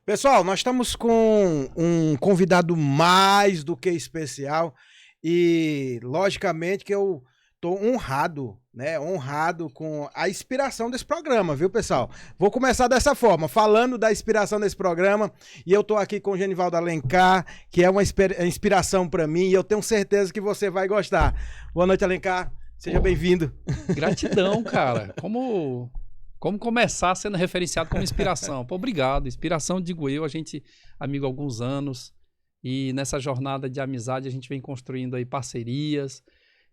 Pessoal, nós estamos com um convidado mais do que especial e, logicamente, que eu estou honrado, né? Honrado com a inspiração desse programa, viu, pessoal? Vou começar dessa forma, falando da inspiração desse programa, e eu estou aqui com o Genivaldo Alencar, que é uma inspiração para mim, e eu tenho certeza que você vai gostar. Boa noite, Alencar. Seja bem-vindo. Gratidão, cara. Como começar sendo referenciado como inspiração? Pô, obrigado. Inspiração, digo eu, a gente amigo há alguns anos e nessa jornada de amizade a gente vem construindo aí parcerias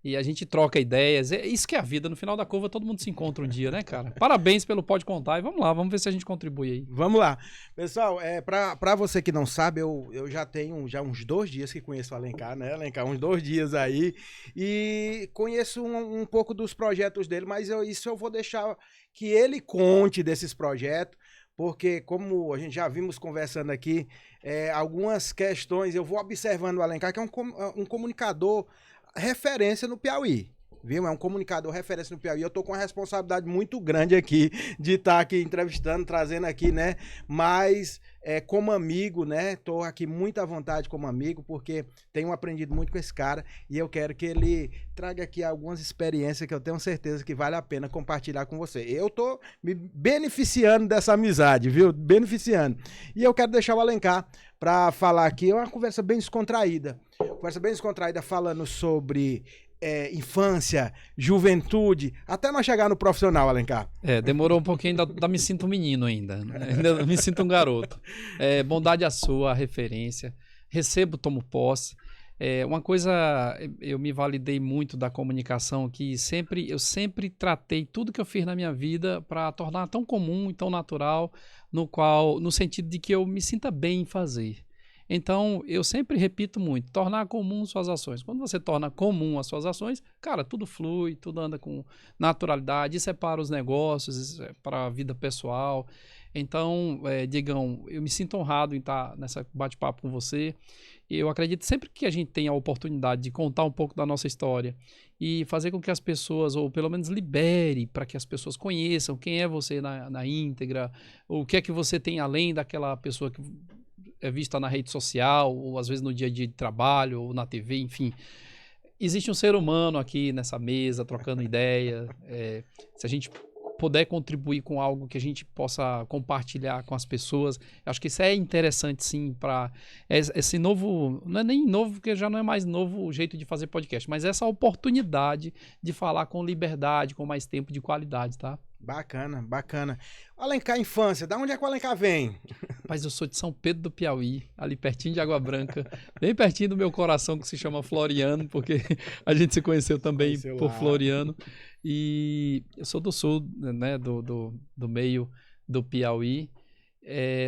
e a gente troca ideias. É isso que é a vida. No final da curva todo mundo se encontra um dia, né, cara? Parabéns pelo Pode Contar e vamos lá, vamos ver se a gente contribui aí. Vamos lá. Pessoal, pra você que não sabe, eu já tenho uns 2 dias que conheço o Alencar, né, Alencar? Uns 2 dias aí. E conheço um pouco dos projetos dele, mas isso eu vou deixar que ele conte desses projetos, porque como a gente já vimos conversando aqui, algumas questões, eu vou observando o Alencar, que é um comunicador referência no Piauí. Viu? É um comunicador referência no Piauí. Eu tô com uma responsabilidade muito grande aqui de estar aqui entrevistando, trazendo aqui, né? Mas como amigo, né? Tô aqui muito à vontade como amigo, porque tenho aprendido muito com esse cara e eu quero que ele traga aqui algumas experiências que eu tenho certeza que vale a pena compartilhar com você. Eu tô me beneficiando dessa amizade, viu? Beneficiando. E eu quero deixar o Alencar para falar aqui, é uma conversa bem descontraída. Conversa bem descontraída falando sobre infância, juventude, até nós chegar no profissional, Alencar. Demorou um pouquinho, ainda me sinto um menino ainda me sinto um garoto. Bondade a sua, a referência. Recebo, tomo posse. Uma coisa, eu me validei muito da comunicação, que eu sempre tratei tudo que eu fiz na minha vida para tornar tão comum e tão natural, no sentido de que eu me sinta bem em fazer. Então, eu sempre repito muito, tornar comum suas ações. Quando você torna comum as suas ações, cara, tudo flui, tudo anda com naturalidade, isso é para os negócios, isso é para a vida pessoal. Então, Diegão, eu me sinto honrado em estar nessa bate-papo com você. Eu acredito sempre que a gente tem a oportunidade de contar um pouco da nossa história e fazer com que as pessoas, ou pelo menos libere para que as pessoas conheçam quem é você na íntegra, o que é que você tem além daquela pessoa que é vista na rede social, ou às vezes no dia a dia de trabalho, ou na TV, enfim. Existe um ser humano aqui nessa mesa, trocando ideia. Se a gente puder contribuir com algo que a gente possa compartilhar com as pessoas, acho que isso é interessante, sim, para esse novo, não é nem novo, porque já não é mais novo o jeito de fazer podcast, mas essa oportunidade de falar com liberdade, com mais tempo de qualidade, tá? Bacana, bacana. Alencar, infância, da onde é que o Alencar vem? Rapaz, eu sou de São Pedro do Piauí, ali pertinho de Água Branca, bem pertinho do meu coração, que se chama Floriano, porque a gente se conheceu também por Floriano. E eu sou do sul, né, do meio do Piauí.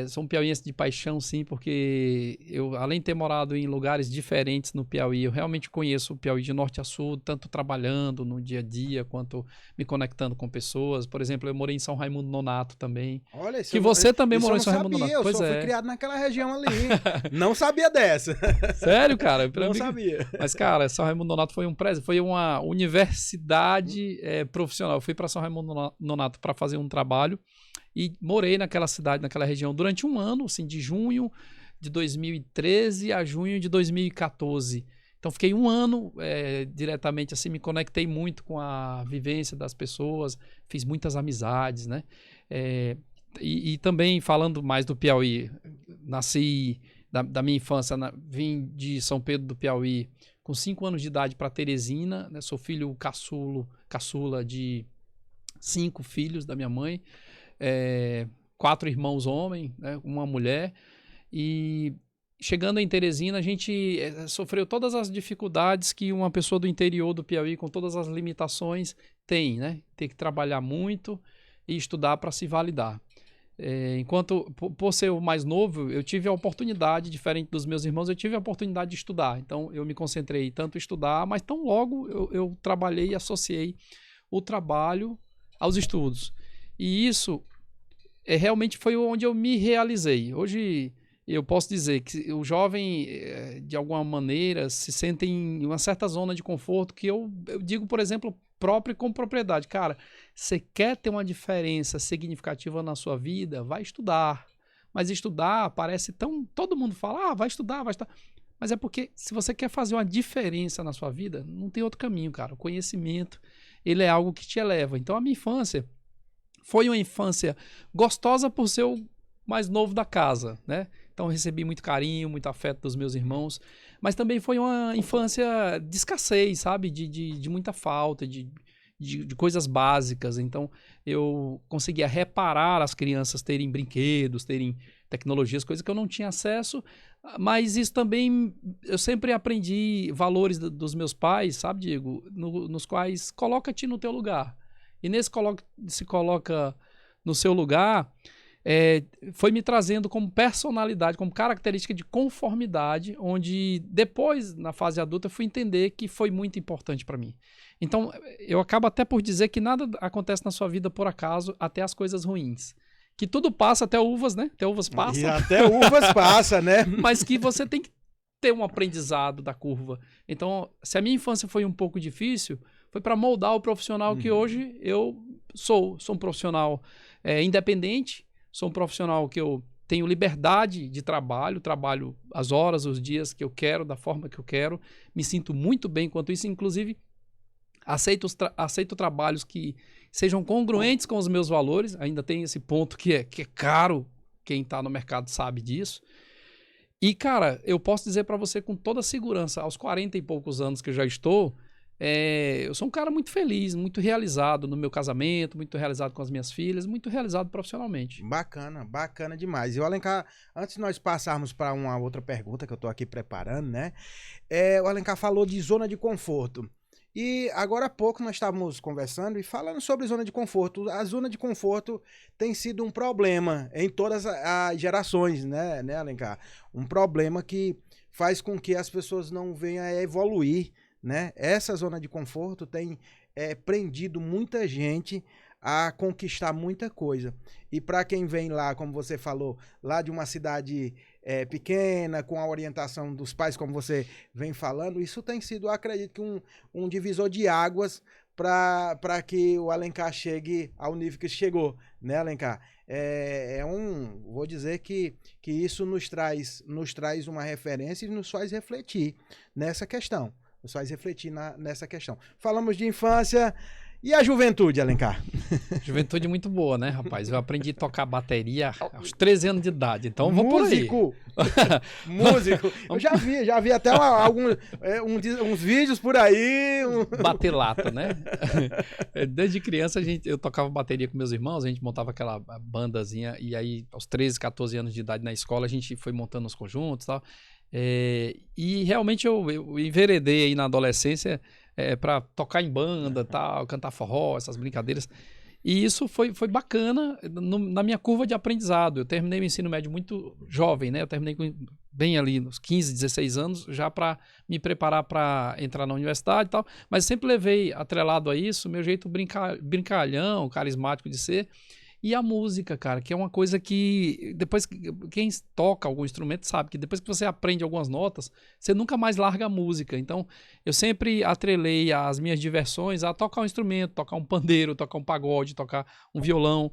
Sou um piauiense de paixão, sim, porque eu, além de ter morado em lugares diferentes no Piauí, eu realmente conheço o Piauí de norte a sul, tanto trabalhando no dia a dia, quanto me conectando com pessoas. Por exemplo, eu morei em São Raimundo Nonato também. Olha, isso que você também morou em São Raimundo Nonato. Eu só fui criado naquela região ali. Não sabia dessa. Sério, cara? Não sabia. Mas, cara, São Raimundo Nonato foi foi uma universidade profissional. Eu fui para São Raimundo Nonato para fazer um trabalho e morei naquela cidade, naquela região durante um ano, assim, de junho de 2013 a junho de 2014. Então fiquei um ano diretamente, assim, me conectei muito com a vivência das pessoas, fiz muitas amizades, né? E também falando mais do Piauí, nasci da minha infância, vim de São Pedro do Piauí com 5 anos de idade para Teresina, né? Sou filho caçula de 5 filhos da minha mãe. 4 irmãos homens, né, uma mulher, e chegando em Teresina a gente sofreu todas as dificuldades que uma pessoa do interior do Piauí, com todas as limitações, tem, né? Tem que trabalhar muito e estudar para se validar. Enquanto, por ser o mais novo, eu tive a oportunidade, diferente dos meus irmãos, eu tive a oportunidade de estudar. Então eu me concentrei tanto em estudar, mas tão logo eu trabalhei e associei o trabalho aos estudos. E isso realmente foi onde eu me realizei. Hoje eu posso dizer que o jovem, de alguma maneira, se sente em uma certa zona de conforto, que eu digo, por exemplo, próprio e com propriedade. Cara, você quer ter uma diferença significativa na sua vida? Vai estudar. Mas estudar parece tão... Todo mundo fala, vai estudar, vai estudar. Mas é porque se você quer fazer uma diferença na sua vida, não tem outro caminho, cara. O conhecimento, ele é algo que te eleva. Então a minha infância foi uma infância gostosa por ser o mais novo da casa, né? Então eu recebi muito carinho, muito afeto dos meus irmãos, mas também foi uma infância de escassez, sabe? De muita falta, de coisas básicas. Então eu conseguia reparar as crianças terem brinquedos, terem tecnologias, coisas que eu não tinha acesso, mas isso também, eu sempre aprendi valores dos meus pais, sabe, Diego? Nos quais coloca-te no teu lugar. E nesse se coloca no seu lugar, foi me trazendo como personalidade, como característica de conformidade, onde depois, na fase adulta, eu fui entender que foi muito importante para mim. Então, eu acabo até por dizer que nada acontece na sua vida por acaso, até as coisas ruins. Que tudo passa, até uvas, né? Até uvas passam. E até uvas passa, né? Mas que você tem que ter um aprendizado da curva. Então, se a minha infância foi um pouco difícil, foi para moldar o profissional que hoje eu sou. Sou um profissional independente, sou um profissional que eu tenho liberdade de trabalho as horas, os dias que eu quero, da forma que eu quero. Me sinto muito bem quanto isso, inclusive aceito trabalhos que sejam congruentes com os meus valores. Ainda tem esse ponto que é caro, quem está no mercado sabe disso. E, cara, eu posso dizer para você com toda segurança, aos 40 e poucos anos que eu já estou, eu sou um cara muito feliz, muito realizado no meu casamento, muito realizado com as minhas filhas, muito realizado profissionalmente. Bacana, bacana demais. E o Alencar, antes de nós passarmos para uma outra pergunta que eu estou aqui preparando, né? O Alencar falou de zona de conforto. E agora há pouco nós estávamos conversando e falando sobre zona de conforto. A zona de conforto tem sido um problema em todas as gerações, né, Alencar? Um problema que faz com que as pessoas não venham a evoluir, né? Essa zona de conforto tem prendido muita gente a conquistar muita coisa. E para quem vem lá, como você falou, lá de uma cidade pequena, com a orientação dos pais, como você vem falando, isso tem sido, acredito, que um divisor de águas para que o Alencar chegue ao nível que chegou, né, Alencar? Vou dizer que isso nos traz uma referência e nos faz refletir nessa questão. Nessa questão. Falamos de infância. E a juventude, Alencar? Juventude muito boa, né, rapaz? Eu aprendi a tocar bateria aos 13 anos de idade, então vou por aí. Músico. Eu já vi até uns vídeos por aí. Bater lata, né? Desde criança eu tocava bateria com meus irmãos, a gente montava aquela bandazinha, e aí aos 13, 14 anos de idade na escola a gente foi montando os conjuntos e tal. E realmente eu enveredei aí na adolescência para tocar em banda, tal, cantar forró, essas brincadeiras. E isso foi bacana na minha curva de aprendizado. Eu terminei o ensino médio muito jovem, né? Eu terminei bem ali nos 15, 16 anos, já para me preparar para entrar na universidade e tal. Mas sempre levei atrelado a isso meu jeito brincalhão, carismático de ser. E a música, cara, que é uma coisa que depois quem toca algum instrumento sabe que depois que você aprende algumas notas, você nunca mais larga a música. Então, eu sempre atrelei as minhas diversões a tocar um instrumento, tocar um pandeiro, tocar um pagode, tocar um violão.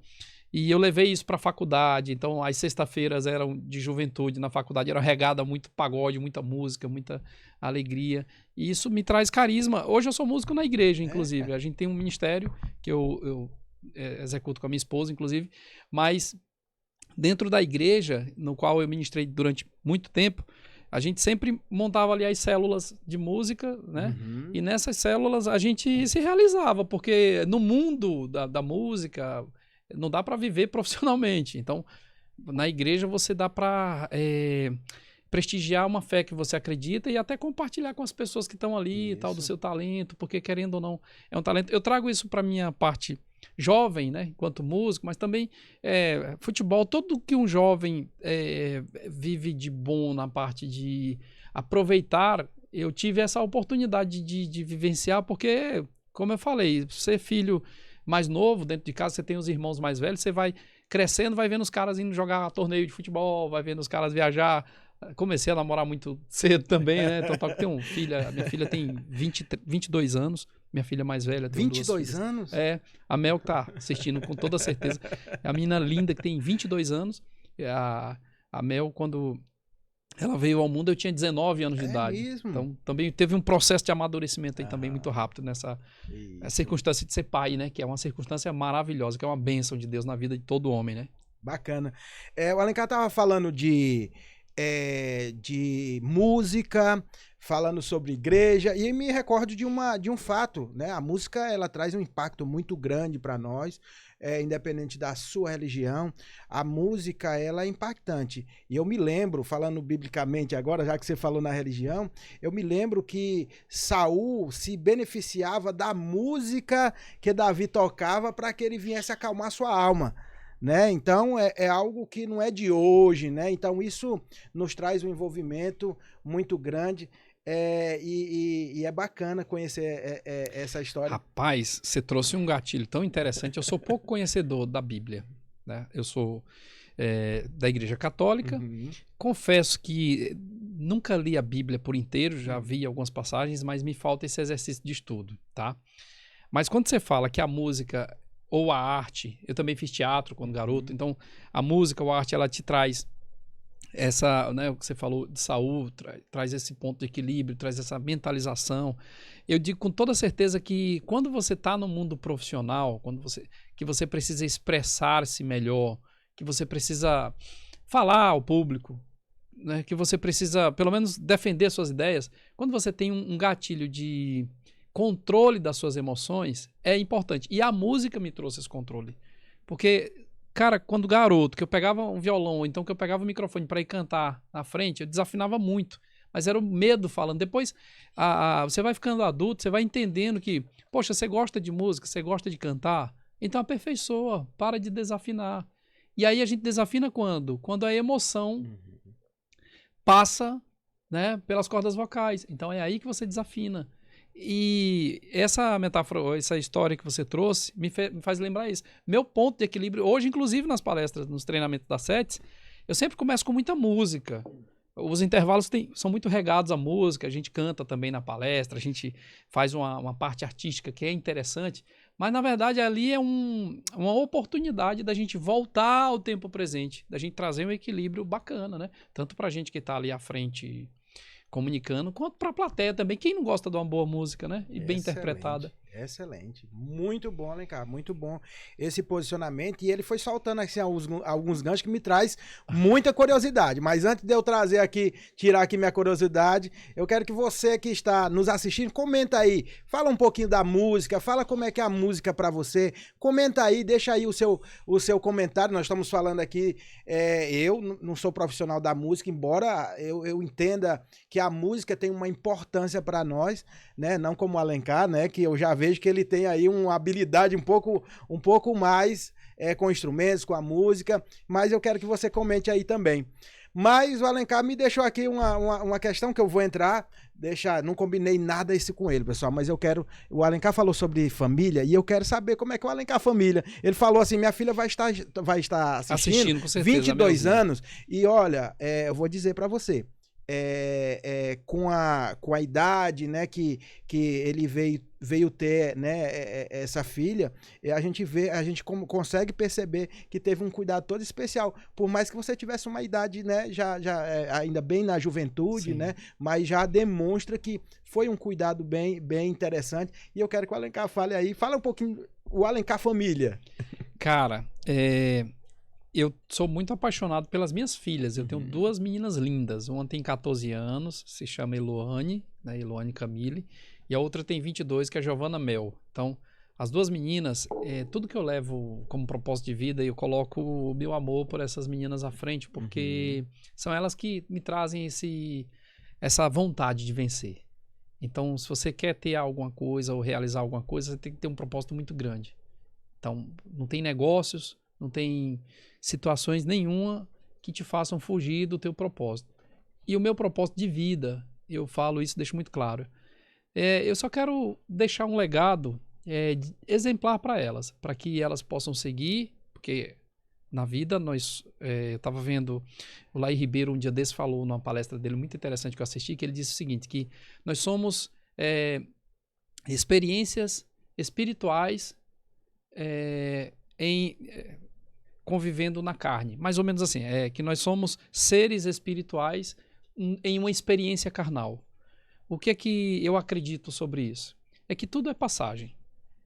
E eu levei isso para a faculdade. Então, as sextas-feiras eram de juventude na faculdade, era regada muito pagode, muita música, muita alegria. E isso me traz carisma. Hoje eu sou músico na igreja, inclusive. A gente tem um ministério que eu executo com a minha esposa, inclusive, mas dentro da igreja, no qual eu ministrei durante muito tempo, a gente sempre montava ali as células de música, né? Uhum. E nessas células a gente se realizava, porque no mundo da música não dá para viver profissionalmente. Então, na igreja você dá para prestigiar uma fé que você acredita e até compartilhar com as pessoas que estão ali, tal, do seu talento, porque querendo ou não, é um talento. Eu trago isso para minha parte jovem, né, enquanto músico, mas também futebol, tudo que um jovem vive de bom na parte de aproveitar, eu tive essa oportunidade de vivenciar, porque, como eu falei, ser filho mais novo, dentro de casa, você tem os irmãos mais velhos, você vai crescendo, vai vendo os caras indo jogar torneio de futebol, vai vendo os caras viajar. Comecei a namorar muito cedo também, né? Então, tem um filho, a minha filha tem 22 anos, minha filha mais velha tem 22 anos? A Mel que tá assistindo com toda certeza. É a menina linda que tem 22 anos. A Mel, quando ela veio ao mundo, eu tinha 19 anos de idade. Mesmo? Então, também teve um processo de amadurecimento aí também muito rápido nessa circunstância de ser pai, né? Que é uma circunstância maravilhosa, que é uma bênção de Deus na vida de todo homem, né? Bacana. O Alencar tava falando de música, falando sobre igreja, e me recordo de um fato, né? A música, ela traz um impacto muito grande para nós, independente da sua religião. A música, ela é impactante. E eu me lembro, falando biblicamente agora, já que você falou na religião, eu me lembro que Saul se beneficiava da música que Davi tocava para que ele viesse acalmar sua alma. Né? Então é algo que não é de hoje, né? Então isso nos traz um envolvimento muito grande, e é bacana conhecer essa história. Rapaz, você trouxe um gatilho tão interessante. Eu sou pouco conhecedor da Bíblia, né? Eu sou da Igreja Católica. Confesso que nunca li a Bíblia por inteiro, já vi algumas passagens, mas me falta esse exercício de estudo, tá? Mas quando você fala que a música ou a arte, eu também fiz teatro quando garoto, então a música ou a arte, ela te traz essa, né, o que você falou de Saul, traz esse ponto de equilíbrio, traz essa mentalização. Eu digo com toda certeza que quando você está no mundo profissional, que você precisa expressar-se melhor, que você precisa falar ao público, né, que você precisa, pelo menos, defender suas ideias, quando você tem um gatilho de controle das suas emoções, é importante. E a música me trouxe esse controle. Porque, cara, quando garoto, que eu pegava um violão, ou então que eu pegava o microfone para ir cantar na frente, eu desafinava muito. Mas era o medo falando. Depois, você vai ficando adulto, você vai entendendo que, poxa, você gosta de música, você gosta de cantar, então aperfeiçoa, para de desafinar. E aí a gente desafina quando? Quando a emoção passa, né, pelas cordas vocais. Então é aí que você desafina. E essa metáfora, essa história que você trouxe, me faz lembrar isso. Meu ponto de equilíbrio, hoje, inclusive nas palestras, nos treinamentos da SETS, eu sempre começo com muita música. Os intervalos são muito regados à música, a gente canta também na palestra, a gente faz uma parte artística que é interessante, mas na verdade ali é uma oportunidade da gente voltar ao tempo presente, da gente trazer um equilíbrio bacana, né? Tanto pra gente que tá ali à frente comunicando, quanto para a plateia também. Quem não gosta de uma boa música, né? E bem interpretada. Excelente. Muito bom, né, cara? Muito bom esse posicionamento. E ele foi soltando assim, alguns ganchos que me traz muita curiosidade. Mas antes de eu trazer aqui, tirar aqui minha curiosidade, eu quero que você que está nos assistindo, comenta aí. Fala um pouquinho da música, fala como é que é a música para você. Comenta aí, deixa aí o seu comentário. Nós estamos falando aqui, eu não sou profissional da música, embora eu entenda que a música tem uma importância para nós, né? Não como o Alencar, né? Que eu já vejo que ele tem aí uma habilidade um pouco mais com instrumentos, com a música, mas eu quero que você comente aí também. Mas o Alencar me deixou aqui uma questão que eu vou entrar, não combinei nada isso com ele, pessoal, mas o Alencar falou sobre família e eu quero saber como é que é o Alencar família. Ele falou assim, minha filha vai estar assistindo com certeza, 22 anos, e olha, eu vou dizer para você, com a idade, né, que ele veio ter, né, essa filha, a gente consegue perceber que teve um cuidado todo especial, por mais que você tivesse uma idade, né, já ainda bem na juventude, né, mas já demonstra que foi um cuidado bem interessante, e eu quero que o Alencar fala um pouquinho, o Alencar família. Cara, eu sou muito apaixonado pelas minhas filhas. Eu tenho duas meninas lindas. Uma tem 14 anos, se chama Eloane, né, Eloane Camille, e a outra tem 22, que é a Giovana Mel. Então, as duas meninas, tudo que eu levo como propósito de vida, eu coloco o meu amor por essas meninas à frente, porque são elas que me trazem essa vontade de vencer. Então, se você quer ter alguma coisa ou realizar alguma coisa, você tem que ter um propósito muito grande. Então, não tem negócios, não tem situações nenhuma que te façam fugir do teu propósito. E o meu propósito de vida, eu falo isso, deixo muito claro. Eu só quero deixar um legado exemplar para elas, para que elas possam seguir, porque na vida eu estava vendo o Laí Ribeiro um dia desse falou numa palestra dele muito interessante que eu assisti, que ele disse o seguinte, que nós somos experiências espirituais convivendo na carne. Mais ou menos assim, é que nós somos seres espirituais em uma experiência carnal. O que é que eu acredito sobre isso? É que tudo é passagem.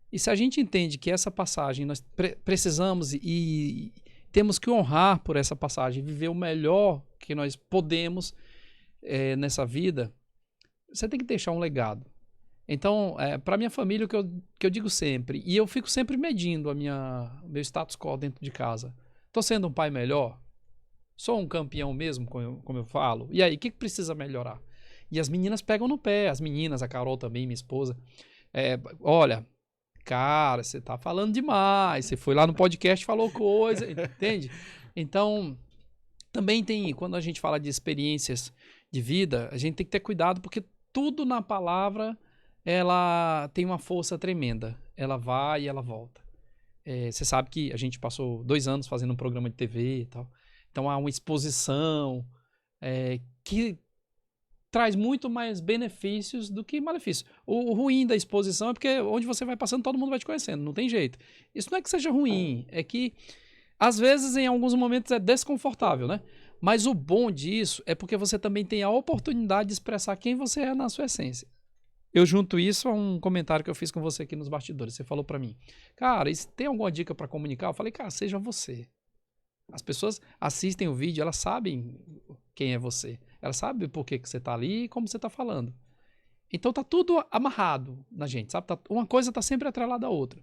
E se a gente entende que essa passagem nós precisamos e temos que honrar por essa passagem, viver o melhor que nós podemos nessa vida, você tem que deixar um legado. Então, para minha família, o que eu digo sempre, e eu fico sempre medindo meu status quo dentro de casa. Estou sendo um pai melhor? Sou um campeão mesmo, como eu falo? E aí, o que precisa melhorar? E as meninas pegam no pé, as meninas, a Carol também, minha esposa. Olha, cara, você tá falando demais, você foi lá no podcast e falou coisa, entende? Então, também tem, quando a gente fala de experiências de vida, a gente tem que ter cuidado, porque tudo na palavra, ela tem uma força tremenda. Ela vai e ela volta. Você sabe que a gente passou 2 anos fazendo um programa de TV e tal. Então, há uma exposição que traz muito mais benefícios do que malefícios. O ruim da exposição é porque onde você vai passando, todo mundo vai te conhecendo, não tem jeito. Isso não é que seja ruim, é que às vezes, em alguns momentos, é desconfortável, né? Mas o bom disso é porque você também tem a oportunidade de expressar quem você é na sua essência. Eu junto isso a um comentário que eu fiz com você aqui nos bastidores. Você falou pra mim, cara, tem alguma dica pra comunicar? Eu falei, cara, seja você. As pessoas assistem o vídeo, elas sabem quem é você. Elas sabem por que você tá ali e como você tá falando. Então tá tudo amarrado na gente, sabe? Uma coisa tá sempre atrelada à outra.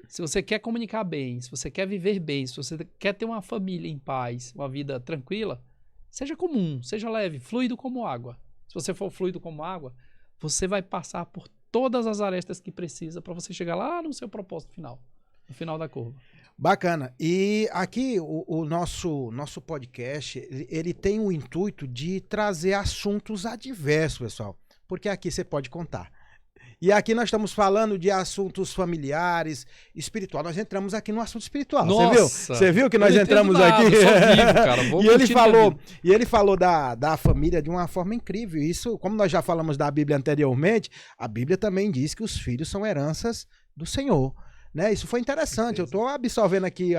Se você quer comunicar bem, se você quer viver bem, se você quer ter uma família em paz, uma vida tranquila, seja comum, seja leve, fluido como água. Se você for fluido como água, você vai passar por todas as arestas que precisa para você chegar lá no seu propósito final, no final da curva. Bacana. E aqui o nosso podcast, ele tem o intuito de trazer assuntos adversos, pessoal. Porque aqui você pode contar. E aqui nós estamos falando de assuntos familiares, espiritual. Nós entramos aqui no assunto espiritual. Você viu? Você viu que nós entramos aqui? Eu sou vivo, cara. E ele falou da família de uma forma incrível. Isso, como nós já falamos da Bíblia anteriormente, a Bíblia também diz que os filhos são heranças do Senhor. Né? Isso foi interessante. Eu estou absorvendo aqui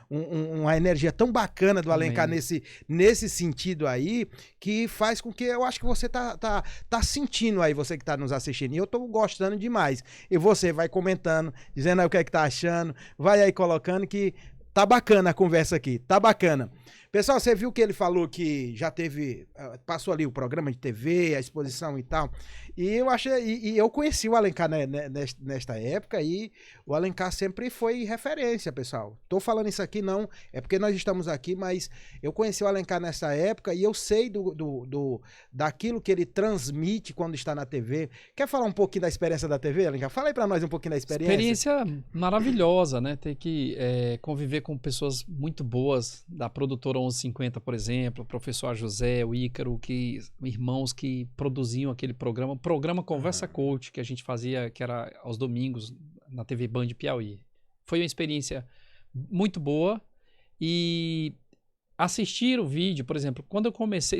uma energia tão bacana do Alencar nesse sentido aí, que faz com que eu acho que você tá sentindo aí, você que está nos assistindo. E eu estou gostando demais. E você vai comentando, dizendo aí o que é que tá achando, vai aí colocando que tá bacana a conversa aqui, tá bacana. Pessoal, você viu que ele falou que já passou ali o programa de TV, a exposição e tal. E eu achei, e eu conheci o Alencar nesta época e o Alencar sempre foi referência, pessoal. Tô falando isso aqui não, é porque nós estamos aqui, mas eu conheci o Alencar nessa época e eu sei daquilo que ele transmite quando está na TV. Quer falar um pouquinho da experiência da TV, Alencar? Fala aí pra nós um pouquinho da experiência. Experiência maravilhosa, né? Ter que conviver com pessoas muito boas, da produtora 1150, por exemplo, o professor José, o Ícaro, irmãos que produziam aquele programa Conversa Coach, que a gente fazia, que era aos domingos, na TV Band Piauí. Foi uma experiência muito boa e assistir o vídeo, por exemplo, quando eu comecei,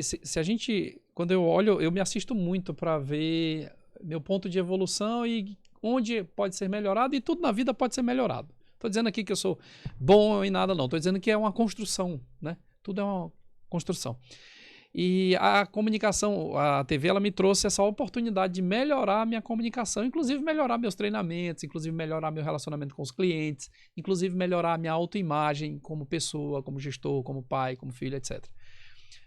quando eu olho, eu me assisto muito para ver meu ponto de evolução e onde pode ser melhorado, e tudo na vida pode ser melhorado. Estou dizendo aqui que eu sou bom em nada, não. Estou dizendo que é uma construção, né? Tudo é uma construção. E a comunicação, a TV, ela me trouxe essa oportunidade de melhorar a minha comunicação, inclusive melhorar meus treinamentos, inclusive melhorar meu relacionamento com os clientes, inclusive melhorar a minha autoimagem como pessoa, como gestor, como pai, como filho, etc.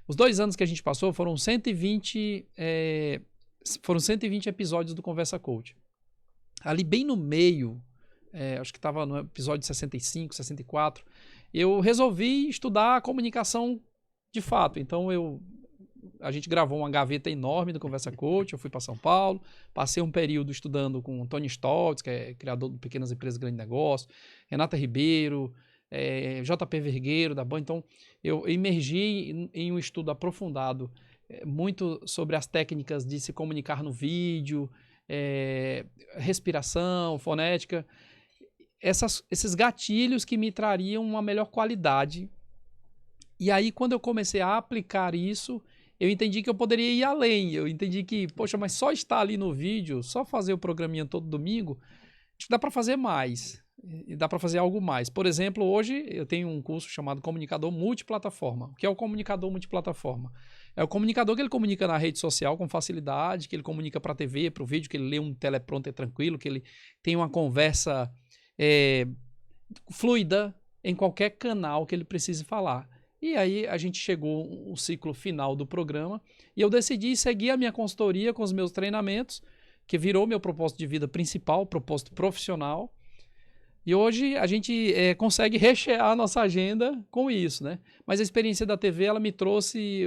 Os 2 anos que a gente passou foram 120 episódios do Conversa Coach. Ali bem no meio, acho que estava no episódio 65, 64, eu resolvi estudar a comunicação de fato. Então a gente gravou uma gaveta enorme do Conversa Coach, eu fui para São Paulo, passei um período estudando com o Tony Stoltz, que é criador de Pequenas Empresas Grande Negócio, Renata Ribeiro, JP Vergueiro da Band. Então eu emergi em um estudo aprofundado muito sobre as técnicas de se comunicar no vídeo, respiração, fonética, esses gatilhos que me trariam uma melhor qualidade. E aí, quando eu comecei a aplicar isso, eu entendi que eu poderia ir além. Eu entendi que, poxa, mas só estar ali no vídeo, só fazer o programinha todo domingo, acho que dá para fazer mais. e dá para fazer algo mais. Por exemplo, hoje eu tenho um curso chamado Comunicador Multiplataforma. O que é o comunicador multiplataforma? É o comunicador que ele comunica na rede social com facilidade, que ele comunica para a TV, para o vídeo, que ele lê um teleprompter tranquilo, que ele tem uma conversa fluida em qualquer canal que ele precise falar. E aí a gente chegou no ciclo final do programa e eu decidi seguir a minha consultoria com os meus treinamentos, que virou meu propósito de vida principal, propósito profissional. E hoje a gente consegue rechear a nossa agenda com isso, né? Mas a experiência da TV, ela me trouxe,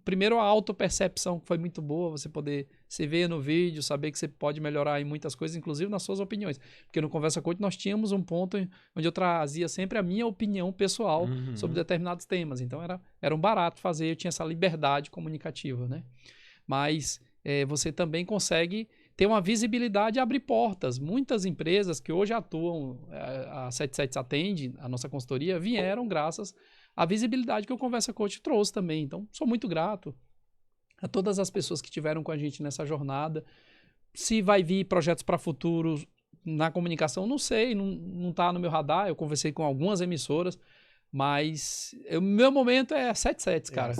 primeiro, a autopercepção, que foi muito boa, você poder se ver no vídeo, saber que você pode melhorar em muitas coisas, inclusive nas suas opiniões. Porque no Conversa Coach nós tínhamos um ponto onde eu trazia sempre a minha opinião pessoal sobre determinados temas. Então era um barato fazer, eu tinha essa liberdade comunicativa, né? Mas você também consegue ter uma visibilidade e abrir portas. Muitas empresas que hoje atuam, a 77 atende, a nossa consultoria, vieram graças à visibilidade que o Conversa Coach trouxe também. Então, sou muito grato a todas as pessoas que estiveram com a gente nessa jornada. Se vai vir projetos para futuro na comunicação, não sei, não está no meu radar. Eu conversei com algumas emissoras, mas o meu momento é 77, cara.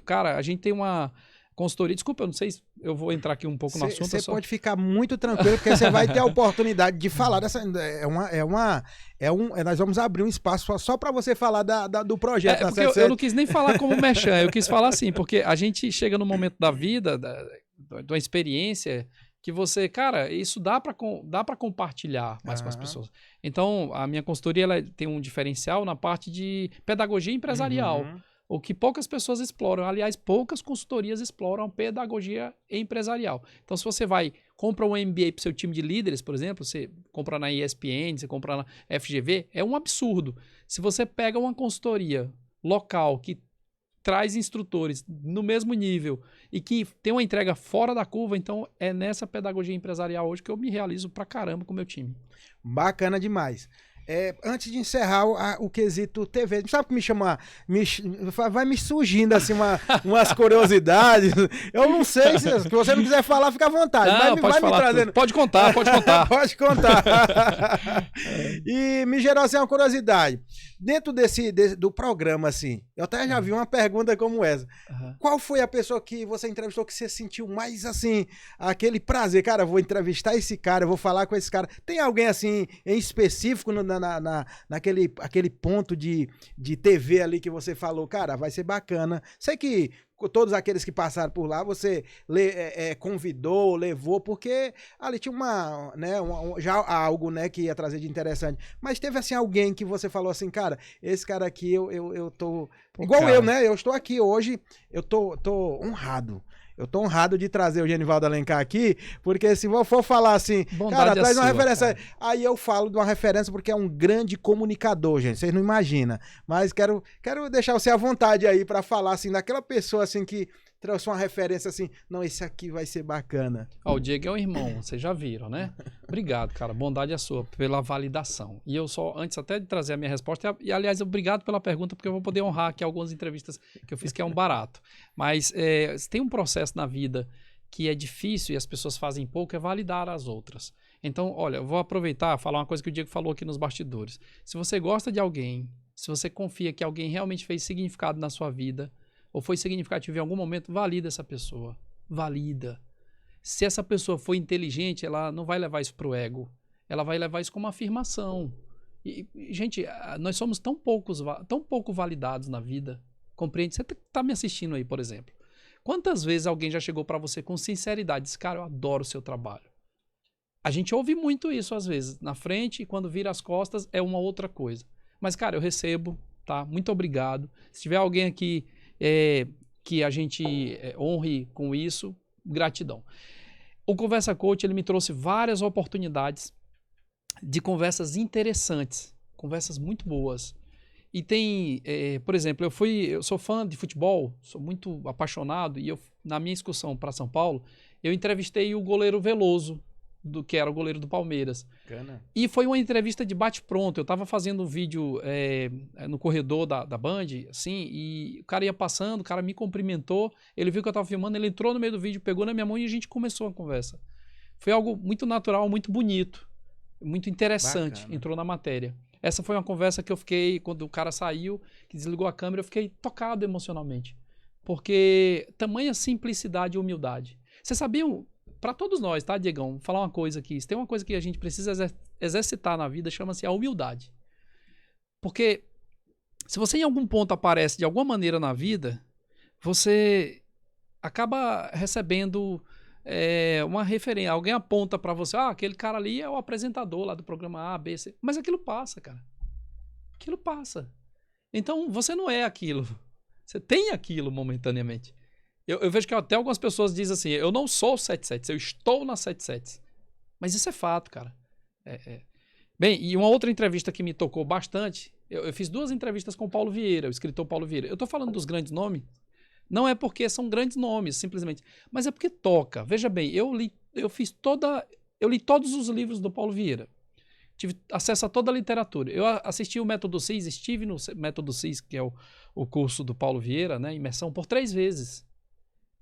Cara, a gente tem uma consultoria, desculpa, eu não sei se eu vou entrar aqui um pouco no assunto. Você pode ficar muito tranquilo, porque você vai ter a oportunidade de falar dessa. Nós vamos abrir um espaço só para você falar do projeto. Porque eu não quis nem falar como merchan, eu quis falar assim, porque a gente chega no momento da vida, de uma experiência, que você, cara, isso dá para compartilhar mais com as pessoas. Então, a minha consultoria ela tem um diferencial na parte de pedagogia empresarial. O que poucas pessoas exploram. Aliás, poucas consultorias exploram a pedagogia empresarial. Então, se você compra um MBA para o seu time de líderes, por exemplo, você compra na ESPN, você compra na FGV, é um absurdo. Se você pega uma consultoria local que traz instrutores no mesmo nível e que tem uma entrega fora da curva, então é nessa pedagogia empresarial hoje que eu me realizo pra caramba com o meu time. Bacana demais. Antes de encerrar o quesito TV, sabe que vai me surgindo assim umas curiosidades. Eu não sei, se você não quiser falar, fica à vontade. Não, vai me trazendo. Pode contar. Pode contar. E me gerou assim uma curiosidade. Dentro do programa, assim, eu até já vi uma pergunta como essa. Qual foi a pessoa que você entrevistou que você sentiu mais, assim, aquele prazer? Cara, eu vou entrevistar esse cara, eu vou falar com esse cara. Tem alguém, assim, em específico naquele ponto de TV ali que você falou, cara, vai ser bacana. Sei que todos aqueles que passaram por lá, você convidou, levou, porque ali tinha já algo, né, que ia trazer de interessante. Mas teve, assim, alguém que você falou assim, cara, esse cara aqui, eu tô... Igual cara. Eu, né? Eu estou aqui hoje, eu tô honrado. Eu tô honrado de trazer o Genivaldo Alencar aqui, porque se eu for falar assim, cara, traz uma referência, cara. Aí eu falo de uma referência porque é um grande comunicador, gente, vocês não imaginam. Mas quero deixar você à vontade aí pra falar, assim, daquela pessoa, assim, que trouxe uma referência, assim, não, esse aqui vai ser bacana. O Diego é um irmão, vocês já viram, né? Obrigado, cara, bondade é sua, pela validação. E eu só, antes até de trazer a minha resposta, e aliás, obrigado pela pergunta, porque eu vou poder honrar aqui algumas entrevistas que eu fiz, que é um barato. Mas tem um processo na vida que é difícil e as pessoas fazem pouco, é validar as outras. Então, olha, eu vou aproveitar e falar uma coisa que o Diego falou aqui nos bastidores. Se você gosta de alguém, se você confia que alguém realmente fez significado na sua vida, ou foi significativo em algum momento, valida essa pessoa. Valida. Se essa pessoa for inteligente, ela não vai levar isso pro ego. Ela vai levar isso como uma afirmação. E, gente, nós somos tão pouco validados na vida. Compreende? Você tá me assistindo aí, por exemplo. Quantas vezes alguém já chegou para você com sinceridade e disse, cara, eu adoro o seu trabalho. A gente ouve muito isso às vezes. Na frente, e quando vira as costas, é uma outra coisa. Mas, cara, eu recebo, tá? Muito obrigado. Se tiver alguém aqui que a gente honre com isso, gratidão. O Conversa Coach, ele me trouxe várias oportunidades de conversas interessantes, conversas muito boas. E tem, por exemplo, eu sou fã de futebol, sou muito apaixonado, e na minha excursão para São Paulo, eu entrevistei o goleiro Veloso, que era o goleiro do Palmeiras. Bacana. E foi uma entrevista de bate-pronto. Eu estava fazendo um vídeo no corredor da Band, assim, e o cara ia passando, o cara me cumprimentou, ele viu que eu estava filmando, ele entrou no meio do vídeo, pegou na minha mão e a gente começou a conversa. Foi algo muito natural, muito bonito. muito interessante, Bacana. entrou na matéria. Essa foi uma conversa que eu fiquei, quando o cara saiu, que desligou a câmera, eu fiquei tocado emocionalmente. Porque tamanha simplicidade e humildade. Vocês sabiam, para todos nós, tá, Diegão? Vou falar uma coisa aqui. Se tem uma coisa que a gente precisa exercitar na vida, chama-se a humildade. Porque se você em algum ponto aparece de alguma maneira na vida, você acaba recebendo uma referência. Alguém aponta para você, aquele cara ali é o apresentador lá do programa A, B, C. Mas aquilo passa, cara. Aquilo passa. Então, você não é aquilo. Você tem aquilo momentaneamente. Eu vejo que até algumas pessoas dizem assim, eu não sou o 77, eu estou na 77. Mas isso é fato, cara. Bem, e uma outra entrevista que me tocou bastante, eu fiz 2 entrevistas com o Paulo Vieira, o escritor Paulo Vieira. Eu tô falando dos grandes nomes, não é porque são grandes nomes, simplesmente, mas é porque toca. Veja bem, eu li todos os livros do Paulo Vieira. Tive acesso a toda a literatura. Eu assisti o Método CIS, estive no Método CIS, que é o curso do Paulo Vieira, né, imersão, por 3 vezes.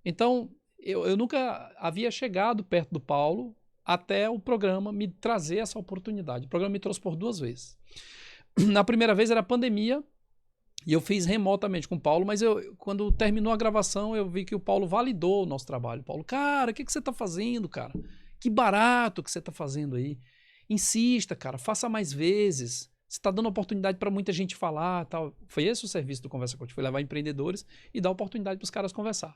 Então, eu nunca havia chegado perto do Paulo até o programa me trazer essa oportunidade. O programa me trouxe por 2 vezes. Na primeira vez era pandemia, e eu fiz remotamente com o Paulo, mas quando terminou a gravação, eu vi que o Paulo validou o nosso trabalho. Paulo, cara, o que você está fazendo, cara? Que barato que você está fazendo aí. Insista, cara, faça mais vezes. Você está dando oportunidade para muita gente falar, tal. Foi esse o serviço do Conversa Coach, foi levar empreendedores e dar oportunidade para os caras conversar.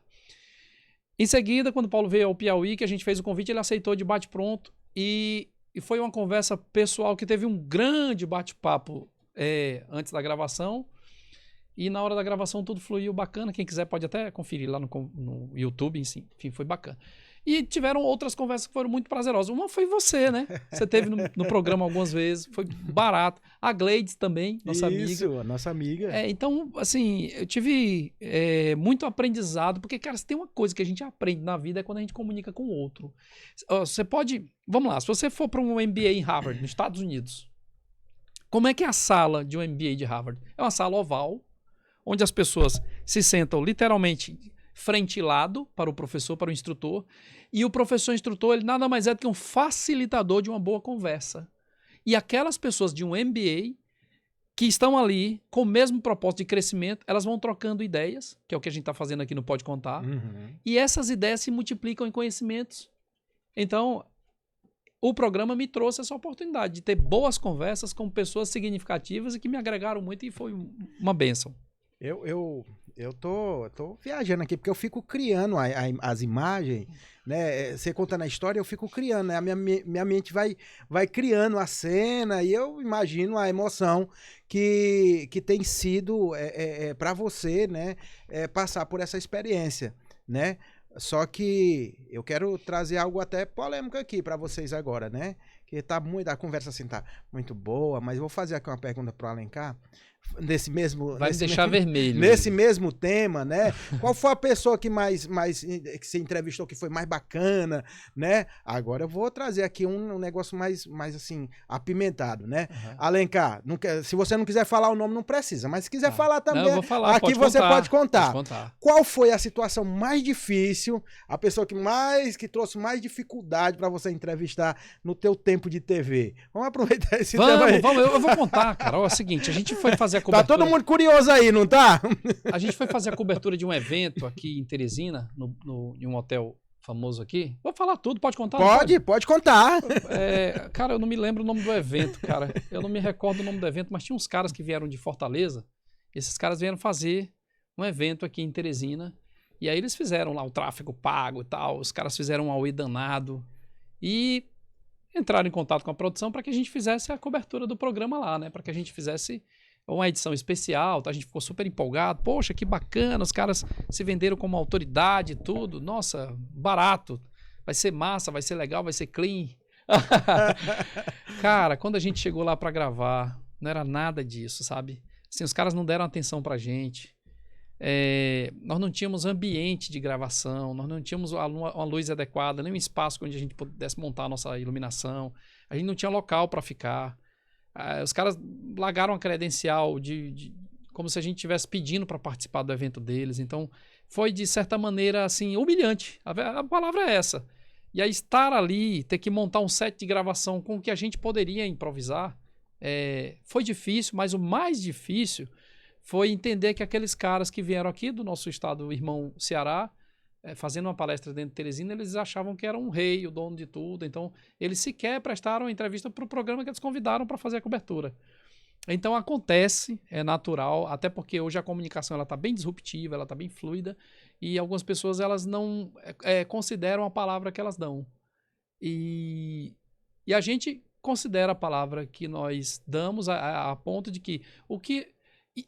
Em seguida, quando o Paulo veio ao Piauí, que a gente fez o convite, ele aceitou de bate-pronto e foi uma conversa pessoal que teve um grande bate-papo antes da gravação. E na hora da gravação tudo fluiu bacana. Quem quiser pode até conferir lá no YouTube, enfim, foi bacana. E tiveram outras conversas que foram muito prazerosas. Uma foi você, né? Você teve no programa algumas vezes, foi barato. A Gleides também, nossa amiga. Isso, a nossa amiga. Então, assim, eu tive muito aprendizado, porque, cara, se tem uma coisa que a gente aprende na vida é quando a gente comunica com o outro. Você pode... Vamos lá, se você for para um MBA em Harvard, nos Estados Unidos, como é que é a sala de um MBA de Harvard? É uma sala oval, onde as pessoas se sentam literalmente frente e lado para o professor, para o instrutor, e o professor instrutor, ele nada mais é do que um facilitador de uma boa conversa. E aquelas pessoas de um MBA que estão ali com o mesmo propósito de crescimento, elas vão trocando ideias, que é o que a gente está fazendo aqui no Pode Contar, e essas ideias se multiplicam em conhecimentos. Então, o programa me trouxe essa oportunidade de ter boas conversas com pessoas significativas e que me agregaram muito e foi uma bênção. Eu tô viajando aqui, porque eu fico criando as imagens, né? Você contando a história, eu fico criando, né? A minha mente vai criando a cena e eu imagino a emoção que tem sido para você, né? Passar por essa experiência, né? Só que eu quero trazer algo até polêmico aqui para vocês agora, né? Que a conversa assim tá muito boa, mas eu vou fazer aqui uma pergunta pro Alencar. Vai deixar vermelho. Nesse mesmo tema, né? Qual foi a pessoa que que você entrevistou que foi mais bacana, né? Agora eu vou trazer aqui um negócio mais assim, apimentado, né? Alencar, se você não quiser falar o nome, não precisa, mas se quiser falar também, eu vou falar, aqui você pode contar. Pode contar. Qual foi a situação mais difícil, a pessoa que trouxe mais dificuldade para você entrevistar no teu tempo de TV? Vamos aproveitar esse tema aí. Vamos, eu vou contar, cara. É o seguinte, a gente foi fazer a cobertura... Tá todo mundo curioso aí, não tá? A gente foi fazer a cobertura de um evento aqui em Teresina, em um hotel famoso aqui. Vou falar tudo, pode contar? Pode contar. Cara, eu não me lembro o nome do evento, cara. Eu não me recordo o nome do evento, mas tinha uns caras que vieram de Fortaleza. Esses caras vieram fazer um evento aqui em Teresina. E aí eles fizeram lá o tráfego pago e tal. Os caras fizeram um auê danado. E entraram em contato com a produção para que a gente fizesse a cobertura do programa lá, né? Para que a gente fizesse uma edição especial, tá? A gente ficou super empolgado. Poxa, que bacana, os caras se venderam como autoridade e tudo. Nossa, barato. Vai ser massa, vai ser legal, vai ser clean. Cara, quando a gente chegou lá para gravar, não era nada disso, sabe? Assim, os caras não deram atenção pra gente. Nós não tínhamos ambiente de gravação, nós não tínhamos uma luz adequada, nem um espaço onde a gente pudesse montar a nossa iluminação. A gente não tinha local para ficar. Os caras largaram a credencial como se a gente estivesse pedindo para participar do evento deles. Então, foi de certa maneira assim, humilhante. A palavra é essa. E aí estar ali, ter que montar um set de gravação com o que a gente poderia improvisar, foi difícil, mas o mais difícil foi entender que aqueles caras que vieram aqui do nosso estado, irmão Ceará, fazendo uma palestra dentro de Teresina, eles achavam que era um rei, o dono de tudo. Então, eles sequer prestaram a entrevista para o programa que eles convidaram para fazer a cobertura. Então, acontece, é natural, até porque hoje a comunicação está bem disruptiva, ela está bem fluida, e algumas pessoas elas não consideram a palavra que elas dão. E a gente considera a palavra que nós damos a ponto de que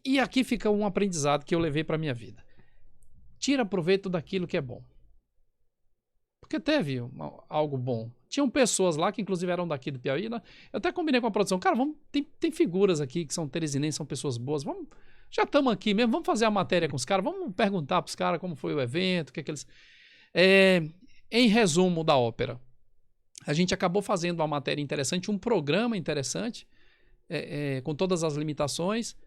e aqui fica um aprendizado que eu levei para minha vida. Tira proveito daquilo que é bom. Porque teve algo bom. Tinham pessoas lá que inclusive eram daqui do Piauí, né? Eu até combinei com a produção, cara, tem figuras aqui que são teresinenses, são pessoas boas, já estamos aqui mesmo, vamos fazer a matéria com os caras, vamos perguntar para os caras como foi o evento, o que é que eles... Em resumo da ópera, a gente acabou fazendo uma matéria interessante, um programa interessante, com todas as limitações,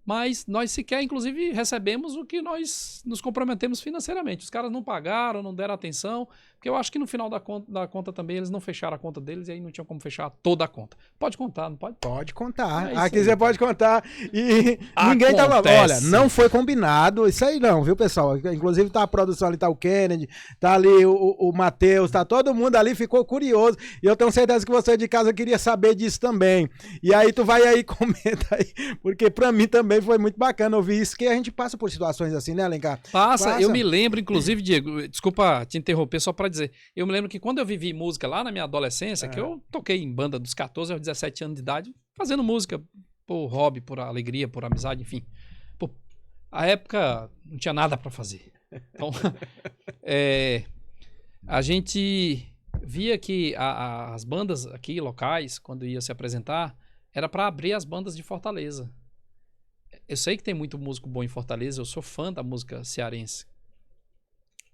mas nós sequer, inclusive, recebemos o que nós nos comprometemos financeiramente. Os caras não pagaram, não deram atenção, porque eu acho que no final da conta também eles não fecharam a conta deles e aí não tinham como fechar toda a conta. Pode contar, não pode? Pode contar. Aqui você pode contar. E ninguém tava... Olha, não foi combinado. Isso aí não, viu, pessoal? Inclusive tá a produção ali, tá o Kennedy, tá ali o Matheus, tá todo mundo ali, ficou curioso. E eu tenho certeza que você de casa queria saber disso também. E aí tu vai aí, comenta aí, porque pra mim também foi muito bacana ouvir isso, que a gente passa por situações assim, né, Alencar? Passa. Eu me lembro, inclusive, Diego, desculpa te interromper, só pra dizer, eu me lembro que quando eu vivi música lá na minha adolescência, que eu toquei em banda dos 14 aos 17 anos de idade, fazendo música por hobby, por alegria, por amizade, enfim. Pô, a época não tinha nada pra fazer. Então, a gente via que as bandas aqui, locais, quando ia se apresentar, era pra abrir as bandas de Fortaleza. Eu sei que tem muito músico bom em Fortaleza, eu sou fã da música cearense.